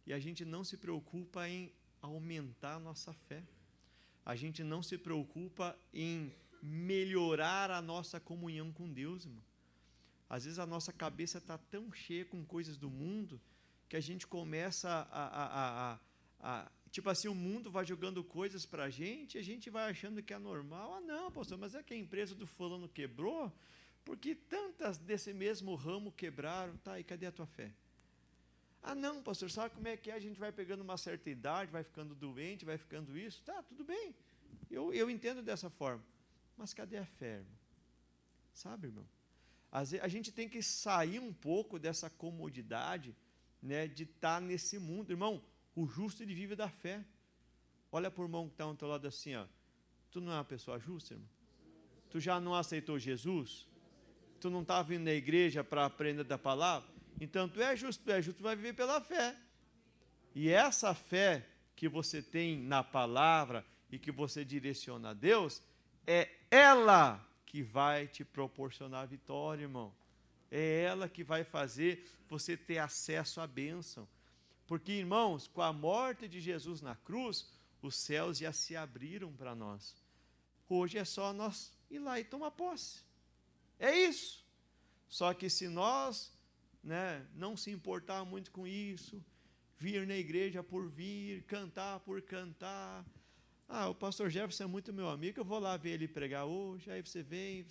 e a gente não se preocupa em aumentar a nossa fé. A gente não se preocupa em melhorar a nossa comunhão com Deus, irmão. Às vezes a nossa cabeça está tão cheia com coisas do mundo que a gente começa tipo assim, o mundo vai jogando coisas para a gente vai achando que é normal. Não, pastor, mas é que a empresa do fulano quebrou, porque tantas desse mesmo ramo quebraram. Tá, e cadê a tua fé? Não, pastor, sabe como é que é? A gente vai pegando uma certa idade, vai ficando doente, vai ficando isso. Tá, tudo bem, eu entendo dessa forma. Mas cadê a fé, irmão? Sabe, irmão? A gente tem que sair um pouco dessa comodidade, né, de estar nesse mundo. Irmão, o justo ele vive da fé. Olha para o irmão que está ao teu lado assim, ó. Tu não é uma pessoa justa, irmão? Tu já não aceitou Jesus? Tu não está vindo na igreja para aprender da palavra? Então tu é justo, tu vai viver pela fé. E essa fé que você tem na palavra e que você direciona a Deus, é ela que vai te proporcionar a vitória, irmão. É ela que vai fazer você ter acesso à bênção. Porque, irmãos, com a morte de Jesus na cruz, os céus já se abriram para nós. Hoje é só nós ir lá e tomar posse. É isso. Só que se nós, né, não se importar muito com isso, vir na igreja por vir, cantar por cantar... o pastor Jefferson é muito meu amigo, eu vou lá ver ele pregar hoje, aí você vem,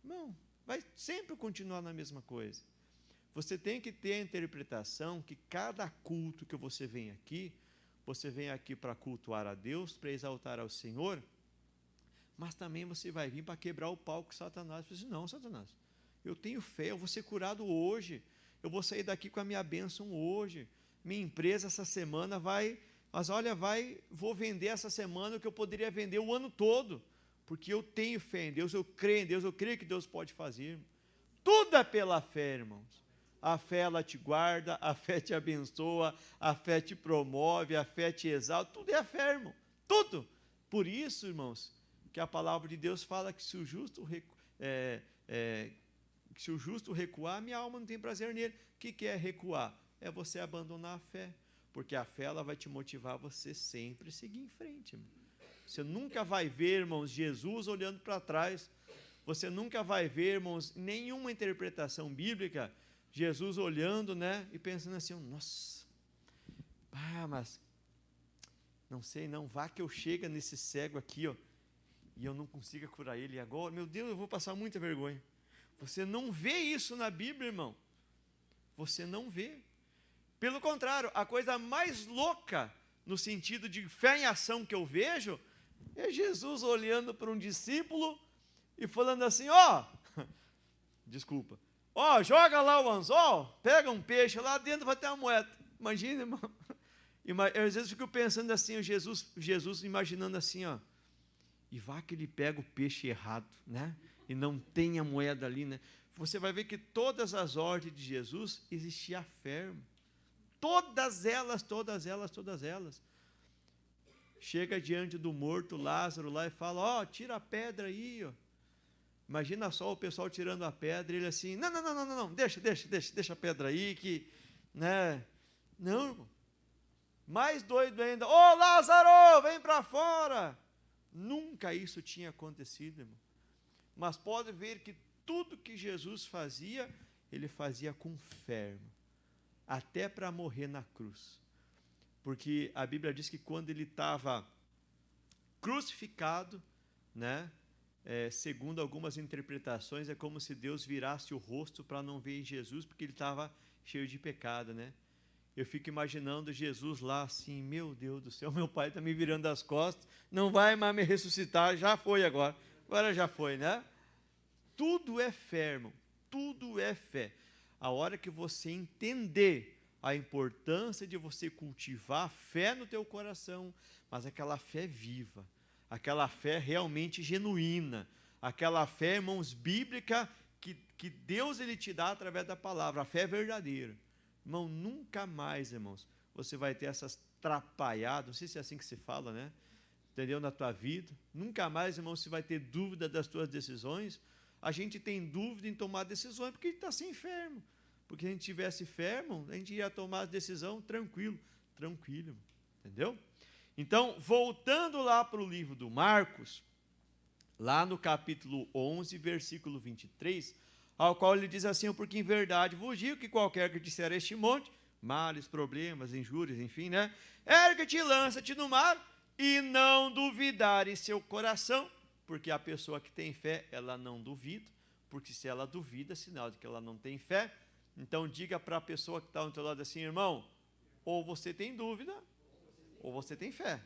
não, vai sempre continuar na mesma coisa. Você tem que ter a interpretação que cada culto que você vem aqui para cultuar a Deus, para exaltar ao Senhor, mas também você vai vir para quebrar o pau com Satanás. Você diz, não, Satanás, eu tenho fé, eu vou ser curado hoje, eu vou sair daqui com a minha bênção hoje, minha empresa essa semana vou vender essa semana o que eu poderia vender o ano todo, porque eu tenho fé em Deus, eu creio em Deus, eu creio que Deus pode fazer. Tudo é pela fé, irmãos. A fé, ela te guarda, a fé te abençoa, a fé te promove, a fé te exalta, tudo é a fé, irmão, tudo. Por isso, irmãos, que a palavra de Deus fala que se o justo recuar, minha alma não tem prazer nele. O que é recuar? É você abandonar a fé, porque a fé ela vai te motivar a você sempre seguir em frente, irmão. Você nunca vai ver, irmãos, Jesus olhando para trás. Você nunca vai ver, irmãos, nenhuma interpretação bíblica, Jesus olhando, né, e pensando assim, nossa, mas não sei não, vá que eu chega nesse cego aqui, ó, e eu não consiga curar ele, e agora, meu Deus, eu vou passar muita vergonha. Você não vê isso na Bíblia, irmão. Você não vê. Pelo contrário, a coisa mais louca, no sentido de fé em ação que eu vejo, é Jesus olhando para um discípulo e falando assim, desculpa, joga lá o anzol, pega um peixe lá dentro, vai ter uma moeda. Imagina, irmão. Eu às vezes fico pensando assim, Jesus imaginando assim, e vá que ele pega o peixe errado, né? E não tem a moeda ali, né? Você vai ver que todas as ordens de Jesus existia fé, irmão. Todas elas. Chega diante do morto Lázaro lá e fala, tira a pedra aí, ó. Imagina só o pessoal tirando a pedra, ele assim, não, deixa a pedra aí, que, né? Não, irmão. Mais doido ainda, Lázaro, vem para fora. Nunca isso tinha acontecido, irmão. Mas pode ver que tudo que Jesus fazia, ele fazia com fé, irmão. Até para morrer na cruz. Porque a Bíblia diz que quando ele estava crucificado, né, segundo algumas interpretações, é como se Deus virasse o rosto para não ver Jesus, porque ele estava cheio de pecado, né? Eu fico imaginando Jesus lá assim, meu Deus do céu, meu pai está me virando as costas, não vai mais me ressuscitar, já foi agora já foi, né? Tudo é fé, irmão, tudo é fé. A hora que você entender a importância de você cultivar a fé no teu coração, mas aquela fé viva, aquela fé realmente genuína, aquela fé, irmãos, bíblica, que Deus ele te dá através da palavra, a fé verdadeira. Irmão, nunca mais, irmãos, você vai ter essas trapalhadas, não sei se é assim que se fala, né? Entendeu? Na tua vida. Nunca mais, irmão, você vai ter dúvida das tuas decisões. A gente tem dúvida em tomar decisões porque a gente está sem fé, irmão. Porque se a gente tivesse fé, irmão, a gente ia tomar a decisão tranquilo, irmão. Entendeu? Então, voltando lá para o livro do Marcos, lá no capítulo 11, versículo 23, ao qual ele diz assim, porque em verdade vos digo que qualquer que disser este monte, males, problemas, injúrias, enfim, né? Erga-te e lança-te no mar e não duvidar em seu coração, porque a pessoa que tem fé, ela não duvida, porque se ela duvida, é sinal de que ela não tem fé. Então diga para a pessoa que está ao teu lado assim, irmão, ou você tem dúvida, ou você tem fé.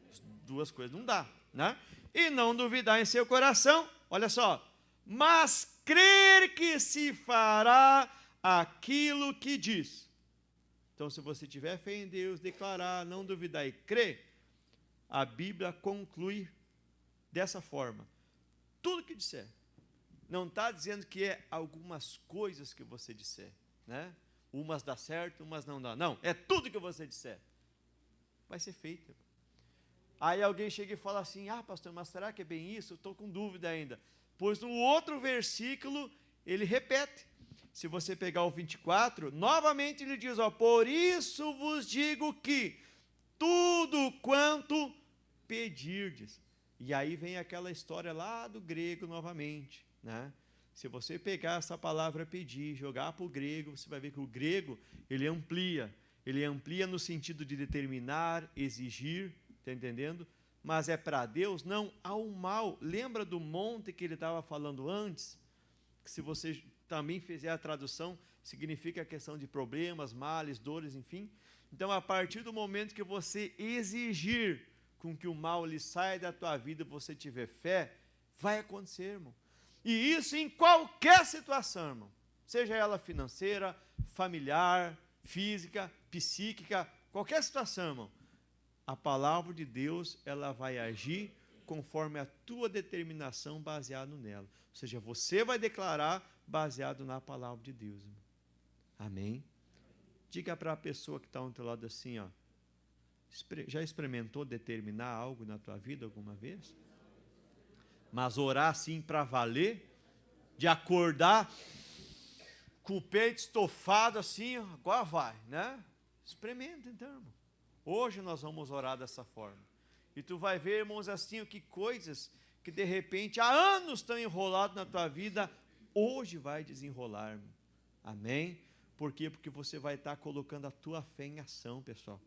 As duas coisas não dá, né? E não duvidar em seu coração, olha só, mas crer que se fará aquilo que diz. Então, se você tiver fé em Deus, declarar, não duvidar e crer, a Bíblia conclui dessa forma. Tudo que disser. Não está dizendo que é algumas coisas que você disser, né? Umas dá certo, umas não dá. Não, é tudo que você disser. Vai ser feito. Aí alguém chega e fala assim, pastor, mas será que é bem isso? Eu estou com dúvida ainda. Pois no outro versículo, ele repete. Se você pegar o 24, novamente ele diz, por isso vos digo que tudo quanto pedirdes. E aí vem aquela história lá do grego novamente, né? Se você pegar essa palavra pedir, jogar para o grego, você vai ver que o grego, ele amplia no sentido de determinar, exigir, está entendendo? Mas é para Deus, não ao mal. Lembra do monte que ele estava falando antes? Que se você também fizer a tradução, significa a questão de problemas, males, dores, enfim. Então, a partir do momento que você exigir com que o mal lhe saia da tua vida, você tiver fé, vai acontecer, irmão. E isso em qualquer situação, irmão. Seja ela financeira, familiar, física, psíquica, qualquer situação, irmão. A palavra de Deus, ela vai agir conforme a tua determinação baseado nela. Ou seja, você vai declarar baseado na palavra de Deus, irmão. Amém? Diga para a pessoa que está ao teu lado assim, já experimentou determinar algo na tua vida alguma vez? Mas orar assim para valer, de acordar com o peito estofado assim, agora vai, né? Experimenta então, irmão. Hoje nós vamos orar dessa forma. E tu vai ver, irmãos, assim, que coisas que de repente há anos estão enroladas na tua vida, hoje vai desenrolar, irmão. Amém? Por quê? Porque você vai estar colocando a tua fé em ação, pessoal.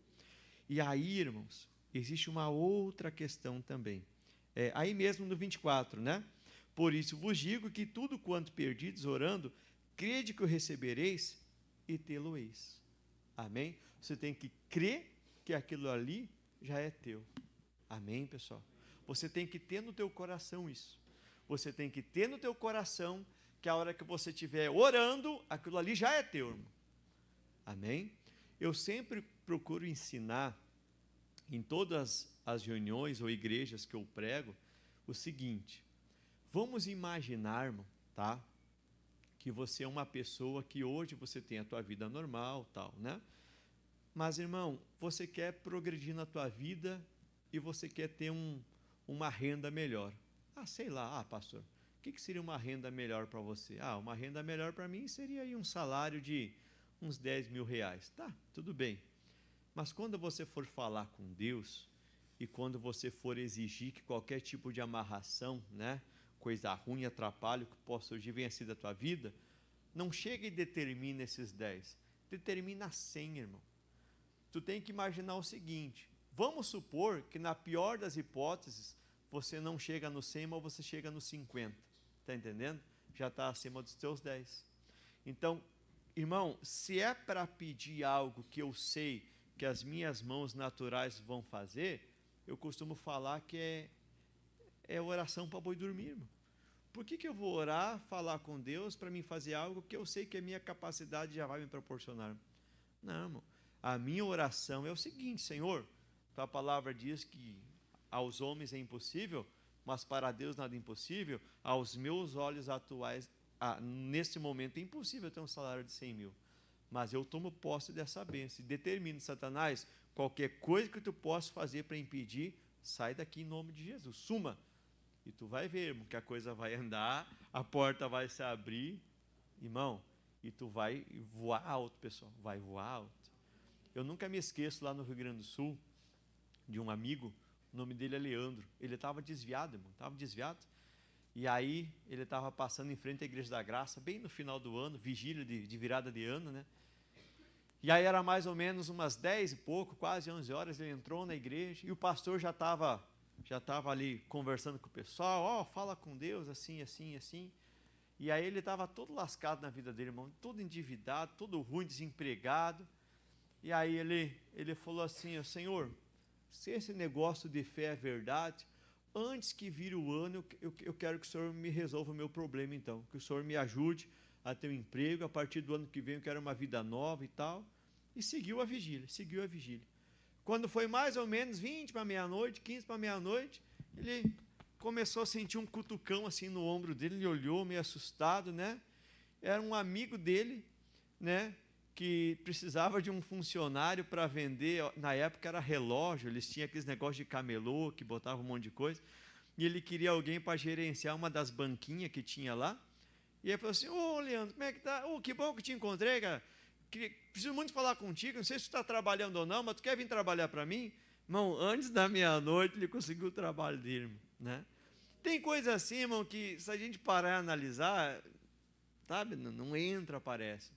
E aí, irmãos, existe uma outra questão também. Aí mesmo no 24, né? Por isso vos digo que tudo quanto perdides orando, crede que o recebereis e tê-lo-eis. Amém? Você tem que crer que aquilo ali já é teu. Amém, pessoal? Você tem que ter no teu coração isso. Você tem que ter no teu coração que a hora que você estiver orando, aquilo ali já é teu, irmão. Amém? Eu sempre procuro ensinar em todas as reuniões ou igrejas que eu prego o seguinte: vamos imaginar, irmão, tá? Que você é uma pessoa que hoje você tem a tua vida normal, tal, né? Mas, irmão, você quer progredir na tua vida e você quer ter uma renda melhor. Sei lá, pastor, o que seria uma renda melhor para você? Uma renda melhor para mim seria aí um salário de uns 10 mil reais. Tá, tudo bem. Mas quando você for falar com Deus e quando você for exigir que qualquer tipo de amarração, né, coisa ruim, atrapalho que possa surgir, venha ser da tua vida, não chega e determina esses 10. Determina 100, irmão. Tu tem que imaginar o seguinte: vamos supor que na pior das hipóteses você não chega no 100, mas você chega no 50. Está entendendo? Já está acima dos teus 10. Então, irmão, se é para pedir algo que eu sei que as minhas mãos naturais vão fazer, eu costumo falar que é oração para boi dormir, irmão. Por que eu vou orar, falar com Deus para mim fazer algo que eu sei que a minha capacidade já vai me proporcionar? Não, irmão. A minha oração é o seguinte: Senhor, tua palavra diz que aos homens é impossível, mas para Deus nada é impossível. Aos meus olhos atuais, nesse momento é impossível ter um salário de 100 mil. Mas eu tomo posse dessa bênção e determino, Satanás, qualquer coisa que tu possa fazer para impedir, sai daqui em nome de Jesus, suma. E tu vai ver, irmão, que a coisa vai andar, a porta vai se abrir, irmão, e tu vai voar alto, pessoal, vai voar alto. Eu nunca me esqueço lá no Rio Grande do Sul, de um amigo, o nome dele é Leandro. Ele estava desviado, irmão, estava desviado. E aí ele estava passando em frente à Igreja da Graça, bem no final do ano, vigília de virada de ano, né? E aí era mais ou menos umas 10 e pouco, quase 11 horas, ele entrou na igreja e o pastor já estava ali conversando com o pessoal, fala com Deus, assim, assim, assim. E aí ele estava todo lascado na vida dele, irmão, todo endividado, todo ruim, desempregado. E aí ele falou assim: Senhor, se esse negócio de fé é verdade, antes que vire o ano, eu quero que o Senhor me resolva o meu problema então, que o Senhor me ajude a ter um emprego, a partir do ano que vem eu quero uma vida nova e tal. E seguiu a vigília. Quando foi mais ou menos 20 para meia-noite, 15 para meia-noite, ele começou a sentir um cutucão assim no ombro dele, ele olhou meio assustado, né? Era um amigo dele, né, que precisava de um funcionário para vender, na época era relógio, eles tinham aqueles negócios de camelô, que botava um monte de coisa, e ele queria alguém para gerenciar uma das banquinhas que tinha lá. E ele falou assim: Leandro, como é que tá? Que bom que te encontrei, cara. Preciso muito falar contigo, não sei se tu está trabalhando ou não, mas tu quer vir trabalhar para mim? Irmão, antes da meia-noite ele conseguiu o trabalho dele, né? Tem coisa assim, irmão, que se a gente parar e analisar, sabe, não entra, parece.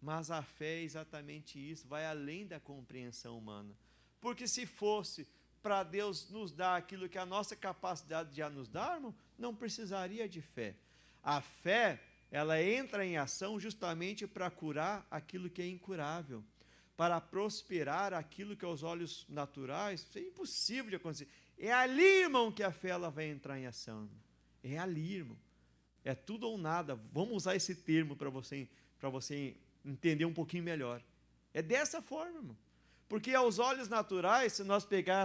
Mas a fé é exatamente isso, vai além da compreensão humana. Porque se fosse para Deus nos dar aquilo que a nossa capacidade já nos dá, irmão, não precisaria de fé. A fé, ela entra em ação justamente para curar aquilo que é incurável, para prosperar aquilo que aos olhos naturais é impossível de acontecer. É ali, irmão, que a fé ela vai entrar em ação. É ali, irmão. É tudo ou nada. Vamos usar esse termo para você entender um pouquinho melhor. É dessa forma, irmão. Porque aos olhos naturais, se nós pegar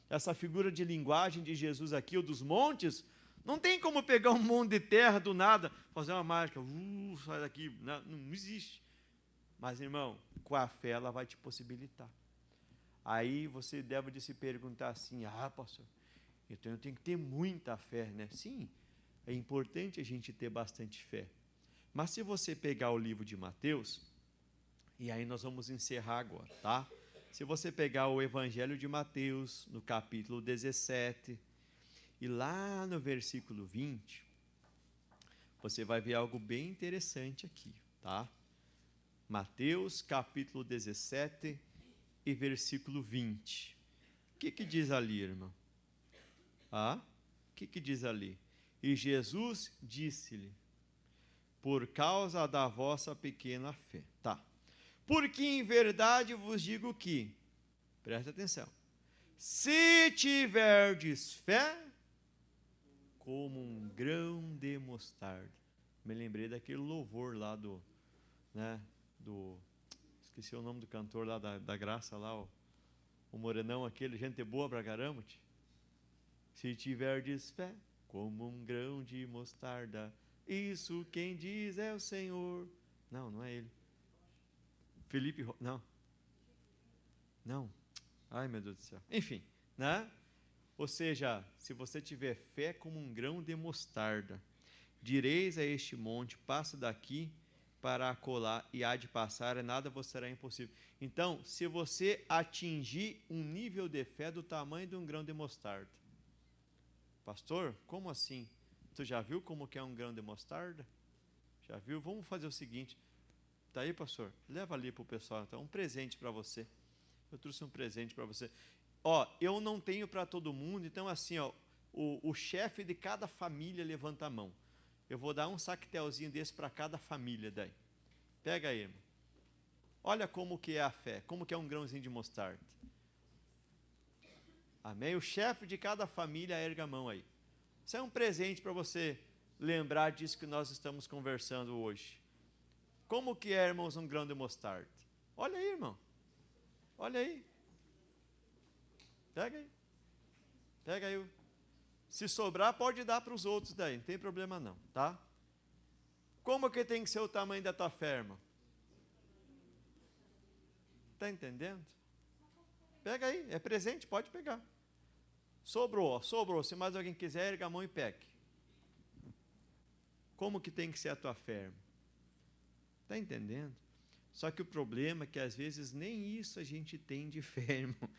essa figura de linguagem de Jesus aqui, ou dos montes, não tem como pegar um monte de terra do nada, fazer uma mágica, sai daqui, não existe. Mas, irmão, com a fé ela vai te possibilitar. Aí você deve de se perguntar assim: pastor, Então eu tenho que ter muita fé, né? Sim, é importante a gente ter bastante fé. Mas se você pegar o livro de Mateus, e aí nós vamos encerrar agora, tá? Se você pegar o Evangelho de Mateus, no capítulo 17, e lá no versículo 20, você vai ver algo bem interessante aqui, tá? Mateus, capítulo 17 e versículo 20. O que diz ali, irmão? O que diz ali? E Jesus disse-lhe, por causa da vossa pequena fé. Tá. Porque em verdade vos digo que, presta atenção, se tiverdes fé, como um grão de mostarda. Me lembrei daquele louvor lá esqueci o nome do cantor lá da Graça, lá, o morenão aquele, gente boa pra caramba. Se tiverdes fé, como um grão de mostarda, isso quem diz é o Senhor. Não, não é ele. Felipe, não. Ai, meu Deus do céu. Enfim, né? Ou seja, se você tiver fé como um grão de mostarda, direis a este monte, passa daqui para acolá, e há de passar, e nada vos será impossível. Então, se você atingir um nível de fé do tamanho de um grão de mostarda, pastor, como assim? Tu já viu como que é um grão de mostarda? Já viu? Vamos fazer o seguinte. Tá aí, pastor? Leva ali para o pessoal, então, um presente para você. Eu trouxe um presente para você. Eu não tenho para todo mundo, então assim, o chefe de cada família levanta a mão. Eu vou dar um saquetelzinho desse para cada família daí. Pega aí, irmão. Olha como que é a fé, como que é um grãozinho de mostarda. Amém? O chefe de cada família erga a mão aí. Isso é um presente para você lembrar disso que nós estamos conversando hoje. Como que é, irmãos, um grão de mostarda? Olha aí, irmão. Olha aí. Pega aí. Pega aí. Se sobrar, pode dar para os outros daí. Não tem problema não, tá? Como que tem que ser o tamanho da tua fé, irmão? Está entendendo? Pega aí. É presente, pode pegar. Sobrou. Se mais alguém quiser, erga a mão e pegue. Como que tem que ser a tua fé, irmão? Está entendendo? Só que o problema é que às vezes nem isso a gente tem de fé, irmão.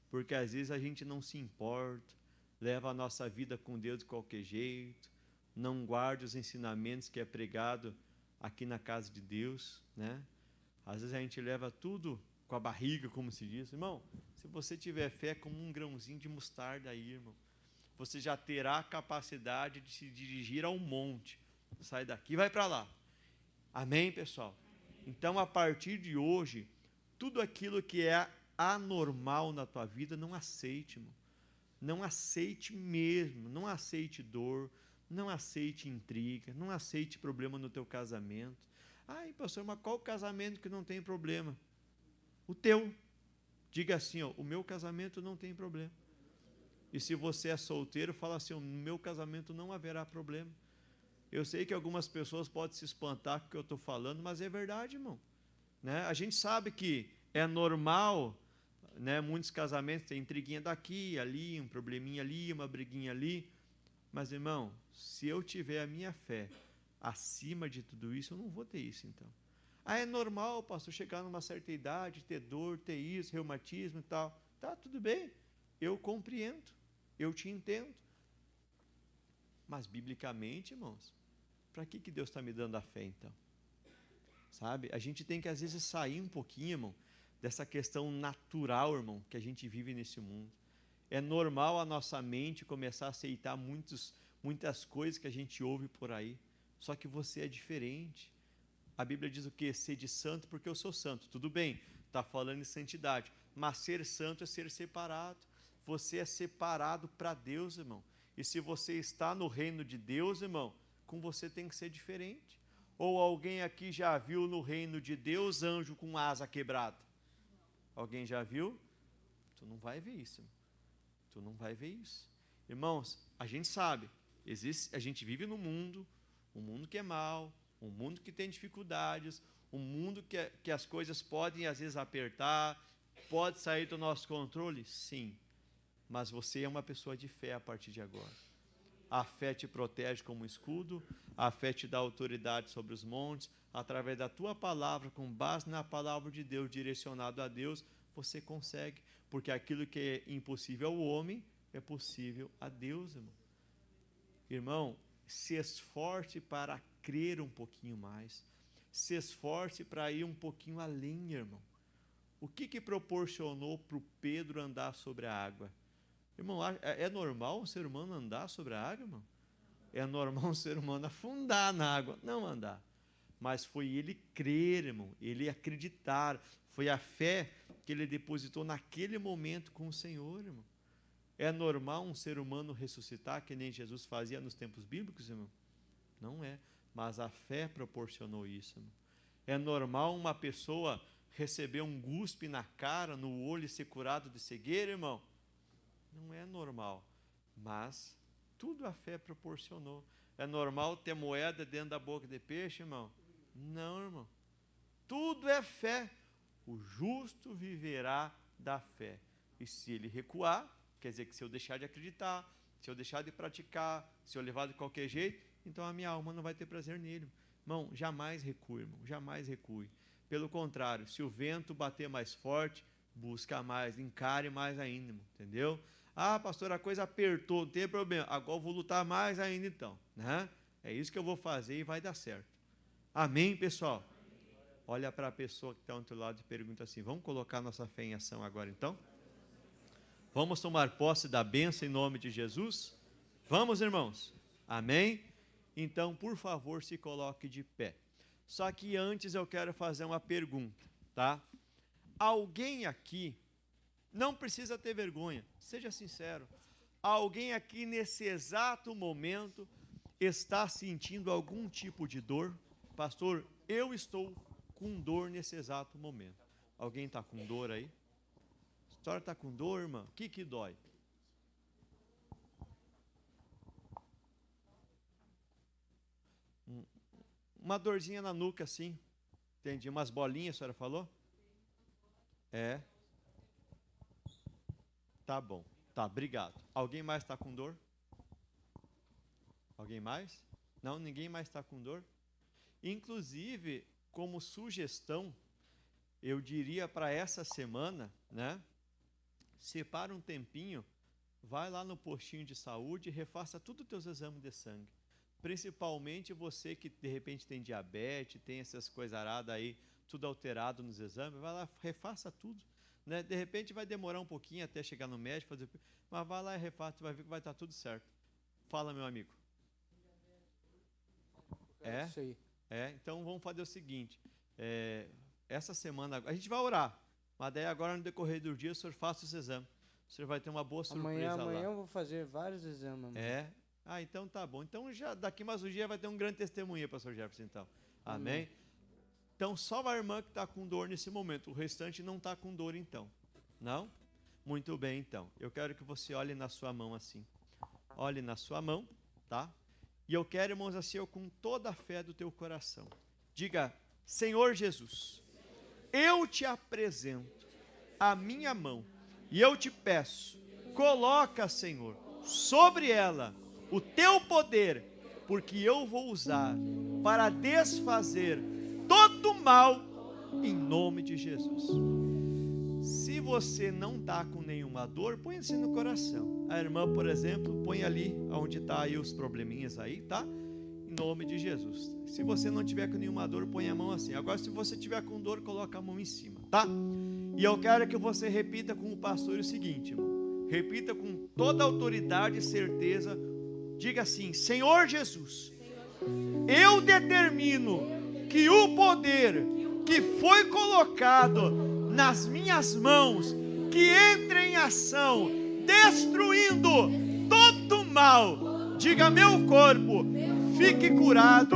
Porque às vezes a gente não se importa, leva a nossa vida com Deus de qualquer jeito, não guarda os ensinamentos que é pregado aqui na casa de Deus, né? Às vezes a gente leva tudo com a barriga, como se diz. Irmão, se você tiver fé como um grãozinho de mostarda aí, irmão, você já terá a capacidade de se dirigir a um monte. Sai daqui e vai para lá. Amém, pessoal? Então, a partir de hoje, tudo aquilo que é anormal na tua vida, não aceite, irmão. Não aceite mesmo, não aceite dor, não aceite intriga, não aceite problema no teu casamento. Ai, pastor, mas qual casamento que não tem problema? O teu. Diga assim, o meu casamento não tem problema. E se você é solteiro, fala assim, no meu casamento não haverá problema. Eu sei que algumas pessoas podem se espantar com o que eu estou falando, mas é verdade, irmão. Né? A gente sabe que é normal, né? Muitos casamentos têm intriguinha daqui, ali, um probleminha ali, uma briguinha ali. Mas, irmão, se eu tiver a minha fé acima de tudo isso, eu não vou ter isso, então. É normal, pastor, chegar numa certa idade, ter dor, ter isso, reumatismo e tal. Tá, tudo bem, eu compreendo, eu te entendo. Mas, biblicamente, irmãos, para que Deus está me dando a fé, então? Sabe? A gente tem que, às vezes, sair um pouquinho, irmão, dessa questão natural, irmão, que a gente vive nesse mundo. É normal a nossa mente começar a aceitar muitas coisas que a gente ouve por aí. Só que você é diferente. A Bíblia diz o quê? Sede santo porque eu sou santo. Tudo bem, está falando em santidade. Mas ser santo é ser separado. Você é separado para Deus, irmão. E se você está no reino de Deus, irmão, com você tem que ser diferente. Ou alguém aqui já viu no reino de Deus anjo com asa quebrada? Alguém já viu? Tu não vai ver isso, irmão. Tu não vai ver isso. Irmãos, a gente sabe, a gente vive num mundo, um mundo que é mau, um mundo que tem dificuldades, um mundo que as coisas podem às vezes apertar, pode sair do nosso controle, sim. mas você é uma pessoa de fé a partir de agora. A fé te protege como um escudo, a fé te dá autoridade sobre os montes, através da tua palavra, com base na palavra de Deus, direcionado a Deus, você consegue, porque aquilo que é impossível ao homem, é possível a Deus, irmão. Irmão, se esforce para crer um pouquinho mais, se esforce para ir um pouquinho além, irmão. O que proporcionou para o Pedro andar sobre a água? Irmão, é normal um ser humano andar sobre a água, irmão? É normal um ser humano afundar na água, não andar. Mas foi ele crer, irmão, ele acreditar. Foi a fé que ele depositou naquele momento com o Senhor, irmão. É normal um ser humano ressuscitar, que nem Jesus fazia nos tempos bíblicos, irmão? Não é, mas a fé proporcionou isso, irmão. É normal uma pessoa receber um guspe na cara, no olho e ser curado de cegueira, irmão? Não é normal, mas tudo a fé proporcionou. É normal ter moeda dentro da boca de peixe, irmão? Não, irmão. Tudo é fé. O justo viverá da fé. E se ele recuar, quer dizer que se eu deixar de acreditar, se eu deixar de praticar, se eu levar de qualquer jeito, então a minha alma não vai ter prazer nele. Irmão, jamais recue, irmão, jamais recue. Pelo contrário, se o vento bater mais forte, busca mais, encare mais ainda, irmão, entendeu? Ah, pastor, a coisa apertou, não tem problema. Agora eu vou lutar mais ainda então, né? É isso que eu vou fazer e vai dar certo. Amém, pessoal? Olha para a pessoa que está ao teu lado e pergunta assim, vamos colocar nossa fé em ação agora então? Vamos tomar posse da bênção em nome de Jesus? Vamos, irmãos? Amém? Então, por favor, se coloque de pé. Só que antes eu quero fazer uma pergunta, tá? Alguém aqui, não precisa ter vergonha, seja sincero. Alguém aqui nesse exato momento está sentindo algum tipo de dor? Pastor, eu estou com dor nesse exato momento. Alguém está com dor aí? A história está com dor, irmã? O que dói? Uma dorzinha na nuca assim. Entendi. Umas bolinhas, a senhora falou? É. Tá bom. Tá, obrigado. Alguém mais está com dor? Alguém mais? Não, ninguém mais está com dor? Inclusive, como sugestão, eu diria para essa semana, né? Separa um tempinho, vai lá no postinho de saúde e refaça tudo os teus exames de sangue. Principalmente você que de repente tem diabetes, tem essas coisas aradas aí, tudo alterado nos exames, vai lá, refaça tudo. Né? De repente vai demorar um pouquinho até chegar no médico, mas vai lá e refaça, tu vai ver que vai estar tudo certo. Fala, meu amigo. É? Isso aí. É, então vamos fazer o seguinte, essa semana, a gente vai orar, mas daí agora no decorrer do dia o senhor faça os exames. O senhor vai ter uma boa surpresa lá. Amanhã eu vou fazer vários exames. Amanhã. É? Ah, então tá bom. Então já daqui mais um dia vai ter um grande testemunho, pastor Jefferson, então. Amém? Então só a irmã que está com dor nesse momento, o restante não está com dor então. Não? Muito bem, então. Eu quero que você olhe na sua mão assim. Olhe na sua mão, tá? E eu quero, irmãos, assim, eu com toda a fé do teu coração. Diga, Senhor Jesus, eu te apresento a minha mão e eu te peço, coloca, Senhor, sobre ela o teu poder, porque eu vou usar para desfazer todo o mal em nome de Jesus. Se você não está com nenhuma dor, põe assim no coração. A irmã, por exemplo, põe ali onde está aí os probleminhas aí, tá? Em nome de Jesus. Se você não tiver com nenhuma dor, põe a mão assim. Agora, se você tiver com dor, coloca a mão em cima, tá? E eu quero que você repita com o pastor o seguinte, irmão. Repita com toda a autoridade e certeza. Diga assim, Senhor Jesus, eu determino que o poder que foi colocado nas minhas mãos, que entre em ação, destruindo todo o mal, diga meu corpo, fique curado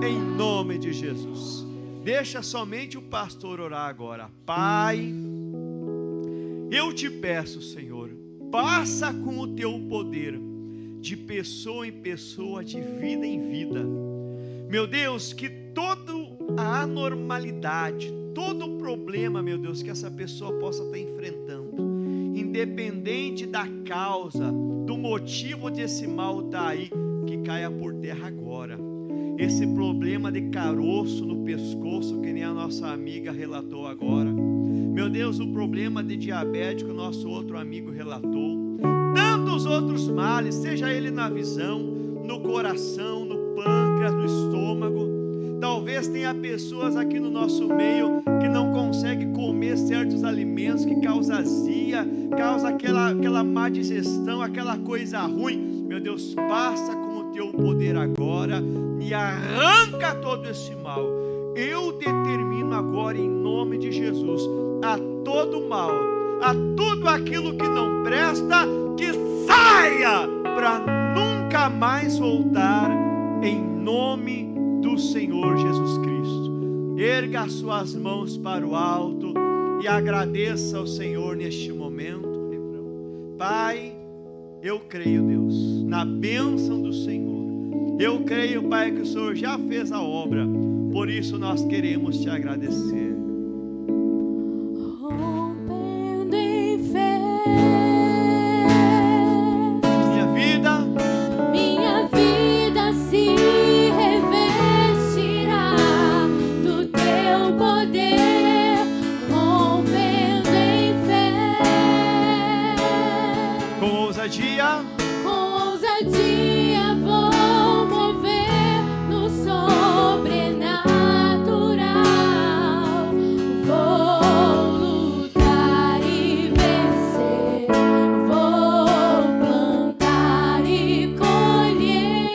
em nome de Jesus. Deixa somente o pastor orar agora. Pai, eu te peço, Senhor, passa com o teu poder, de pessoa em pessoa, de vida em vida. Meu Deus, que toda a anormalidade, todo o problema, meu Deus, que essa pessoa possa estar enfrentando, independente da causa, do motivo desse mal estar aí, que caia por terra agora. Esse problema de caroço no pescoço, que nem a nossa amiga relatou agora. Meu Deus, o problema de diabetes que o nosso outro amigo relatou. Tantos outros males, seja ele na visão, no coração, no pâncreas, no estômago. Talvez tenha pessoas aqui no nosso meio que não conseguem comer certos alimentos, que causa azia, causa aquela má digestão, aquela coisa ruim. Meu Deus, passa com o teu poder agora e arranca todo esse mal. Eu determino agora em nome de Jesus a todo mal, a tudo aquilo que não presta, que saia para nunca mais voltar, em nome do Senhor Jesus Cristo. Erga as suas mãos para o alto e agradeça ao Senhor neste momento. Pai, eu creio, Deus, na bênção do Senhor. Eu creio, Pai, que o Senhor já fez a obra. Por isso nós queremos te agradecer. Rompendo em fé, minha vida se revestirá do teu poder. Rompendo em fé, Com ousadia vou mover no sobrenatural. Vou lutar e vencer. Vou plantar e colher.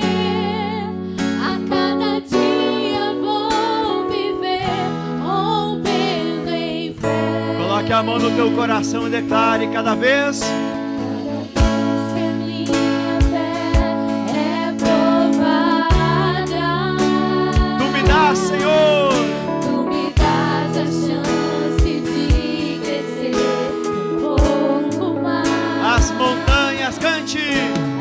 A cada dia vou viver rompendo em fé. coloque a mão no teu coração e declare cada vez. Minha fé é provada. Tu me dás, Senhor, Tu me dás a chance de crescer um pouco mais. as montanhas cante.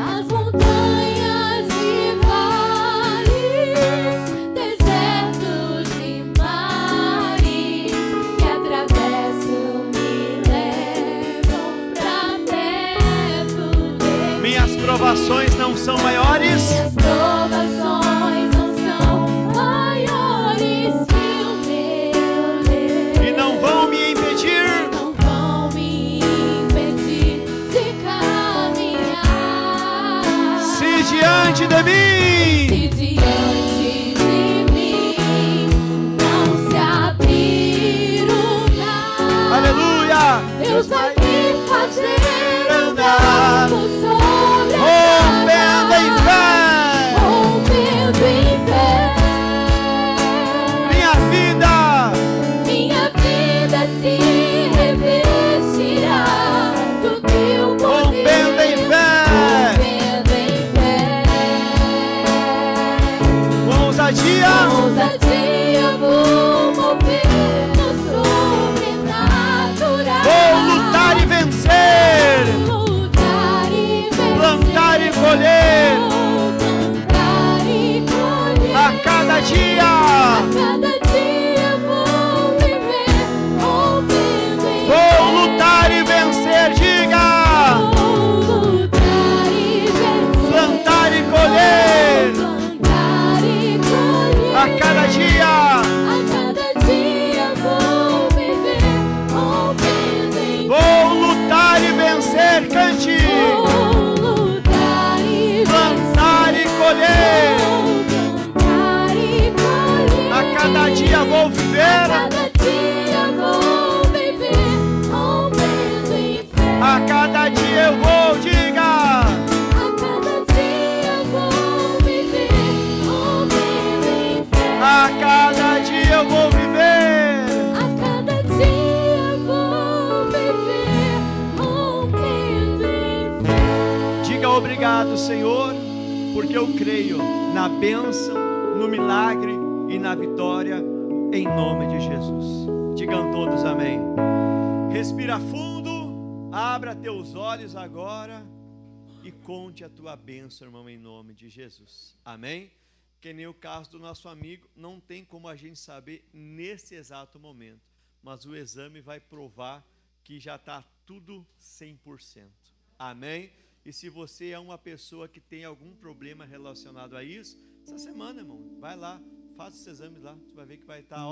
As montanhas e vales, desertos e mares que atravessam me levam pra perto dele. Minhas provações não são maiores. Minhas provações não são maiores que o meu Deus. E não vão me impedir. Não vão me impedir de caminhar. Se diante de mim Se diante de mim não se abrir o mar, aleluia, Deus vai me fazer andar andar por sobre as rompendo em águas, fé. rompendo em fé. Minha vida se revestirá do teu poder. rompendo em fé. Rompendo em fé. Com ousadia Com ousadia vou mover no sobrenatural. vou lutar e vencer, Lutar e vencer. plantar e colher. Vou plantar e colher. A cada dia A cada dia vou viver rompendo em vou fé. lutar e vencer. Diga, Vou lutar e vencer. plantar e colher. Plantar e colher. A cada dia vou viver rompendo em fé. vou lutar e vencer. Cante, Vou lutar e plantar e colher. plantar e colher. A cada dia vou viver. Cada dia vou viver rompendo em fé. A cada dia eu vou, diga, A cada dia vou viver rompendo em fé. a cada dia eu vou viver. A cada dia vou viver rompendo em fé. Diga obrigado, Senhor, porque eu creio na bênção, no milagre e na vitória, em nome de Jesus. Digam todos amém. Respira fundo, abra teus olhos agora e conte a tua bênção, irmão, em nome de Jesus. Amém? Que nem o caso do nosso amigo, não tem como a gente saber nesse exato momento, mas o exame vai provar que já está tudo 100%. Amém? E se você é uma pessoa que tem algum problema relacionado a isso, essa semana, irmão, vai lá, faça os exames lá, tu vai ver que vai estar,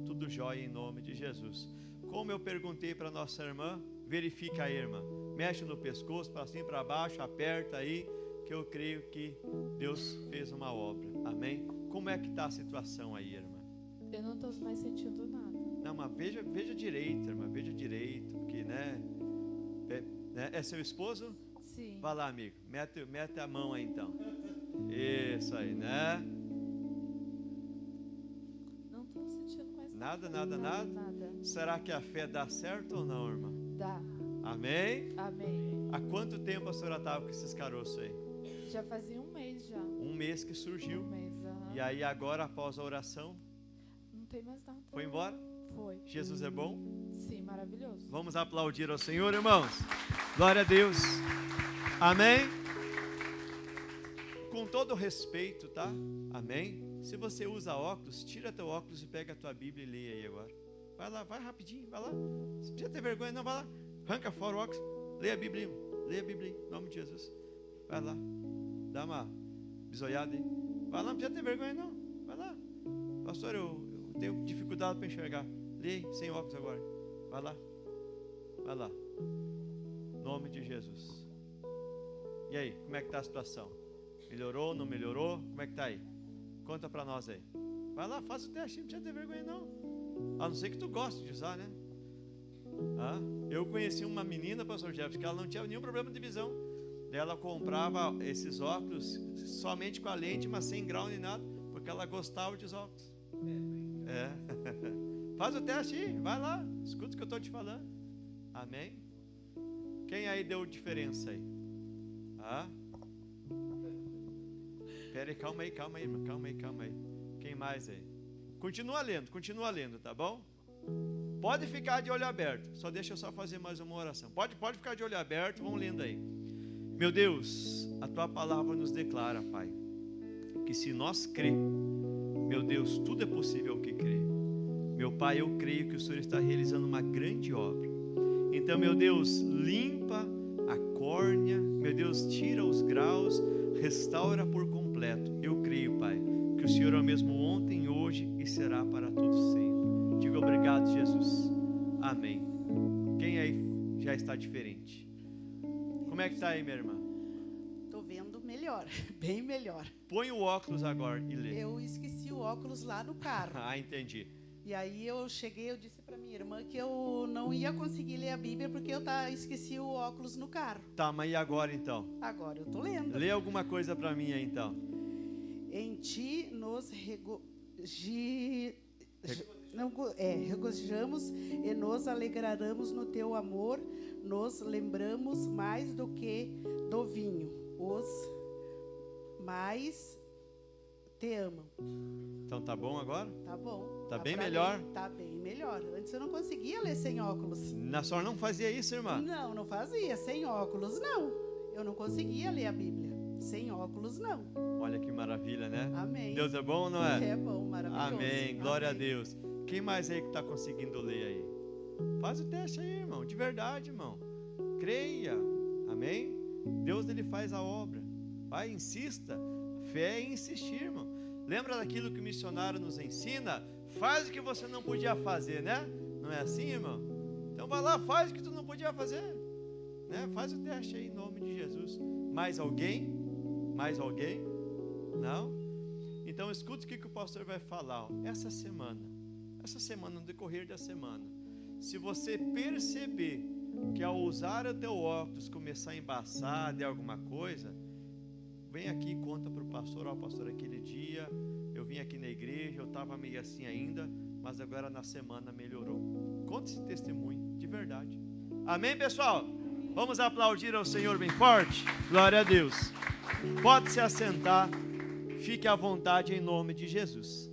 tudo jóia em nome de Jesus. Como eu perguntei para nossa irmã, verifica aí, irmã, mexe no pescoço, para cima e para baixo, aperta aí, que eu creio que Deus fez uma obra. Amém? Como é que está a situação aí, irmã? Eu não estou mais sentindo nada. Não, mas veja direito, irmã, veja direito, porque, né, é seu esposo? Sim. Vai lá, amigo, mete a mão aí então. Isso aí, né? Não estou sentindo mais Nada. nada. Será que a fé dá certo ou não, irmã? Dá. Amém? Amém. Há quanto tempo a senhora estava com esses caroços aí? Já fazia um mês já. Um mês que surgiu. Um mês, aham. E aí agora, após a oração, Não tem mais nada. foi embora? Foi. Jesus é bom? Sim, maravilhoso. Vamos aplaudir ao Senhor, irmãos. Glória a Deus. Amém? Com todo respeito, tá? Amém? Se você usa óculos, tira teu óculos e pega a tua Bíblia e leia aí agora. Vai lá, vai rapidinho, vai lá. Você precisa ter vergonha, não, vai lá. Arranca fora o óculos, leia a Bíblia em nome de Jesus. Vai lá, dá uma bisoiada aí. Vai lá, não precisa ter vergonha não, vai lá. Pastor, eu tenho dificuldade para enxergar. Leia aí, sem óculos agora. Vai lá, vai lá. Nome de Jesus. E aí, como é que está a situação? Melhorou, não melhorou? Como é que está aí? Conta para nós aí. Vai lá, faz o teste, não precisa ter vergonha não. A não ser que tu goste de usar, né? Eu conheci uma menina, pastor Jefferson, que ela não tinha nenhum problema de visão. Ela comprava esses óculos somente com a lente, mas sem grau nem nada, porque ela gostava de óculos. Faz o teste aí, vai lá, escuta o que eu estou te falando. Amém? Quem aí deu diferença aí? Pera aí, calma aí, irmão, calma aí. Quem mais aí? Continua lendo, tá bom? Pode ficar de olho aberto, só deixa eu só fazer mais uma oração. Pode ficar de olho aberto, vamos lendo aí. Meu Deus, a tua palavra nos declara, Pai, que se nós crer, meu Deus, tudo é possível ao que crê. Meu Pai, eu creio que o Senhor está realizando uma grande obra. Então, meu Deus, limpa a córnea, meu Deus, tira os graus, restaura por completo. Eu creio, Pai, que o Senhor é o mesmo ontem, hoje e será para todo sempre. Digo obrigado, Jesus. Amém. Quem aí já está diferente? Como é que está aí, minha irmã? Estou vendo melhor, bem melhor. Põe o óculos agora e lê. Eu esqueci o óculos lá no carro. Entendi. E aí eu disse para minha irmã que eu não ia conseguir ler a Bíblia porque eu esqueci o óculos no carro. Tá, mas e agora então? Agora eu estou lendo. Lê alguma coisa para mim aí então. Em ti nos regozijamos e nos alegraremos no teu amor, nos lembramos mais do que do vinho, os mais te amam. Então tá bom agora? Tá bom. Tá bem melhor? Tá bem melhor. Antes eu não conseguia ler sem óculos. A senhora não fazia isso, irmã? Não fazia. Sem óculos, não. Eu não conseguia ler a Bíblia. Sem óculos, não. Olha que maravilha, né? Amém. Deus é bom ou não é? É bom, maravilhoso. Amém. Glória a Deus. Quem mais aí que está conseguindo ler aí? Faz o teste aí, irmão. De verdade, irmão. Creia. Amém? Deus, ele faz a obra. Vai, insista. Fé é insistir, irmão. Lembra daquilo que o missionário nos ensina? Faz o que você não podia fazer, né? Não é assim, irmão? Então vai lá, faz o que tu não podia fazer, né? Faz o teste aí em nome de Jesus. Mais alguém? Mais alguém? Não? Então escuta o que o pastor vai falar. Essa semana, no decorrer da semana, se você perceber que ao usar o teu óculos começar a embaçar de alguma coisa, vem aqui e conta para o pastor. Ó, pastor, aquele dia eu vim aqui na igreja, eu estava meio assim ainda, mas agora na semana melhorou. Conta esse testemunho, de verdade. Amém, pessoal? Vamos aplaudir ao Senhor bem forte? Glória a Deus. Pode se assentar, fique à vontade em nome de Jesus.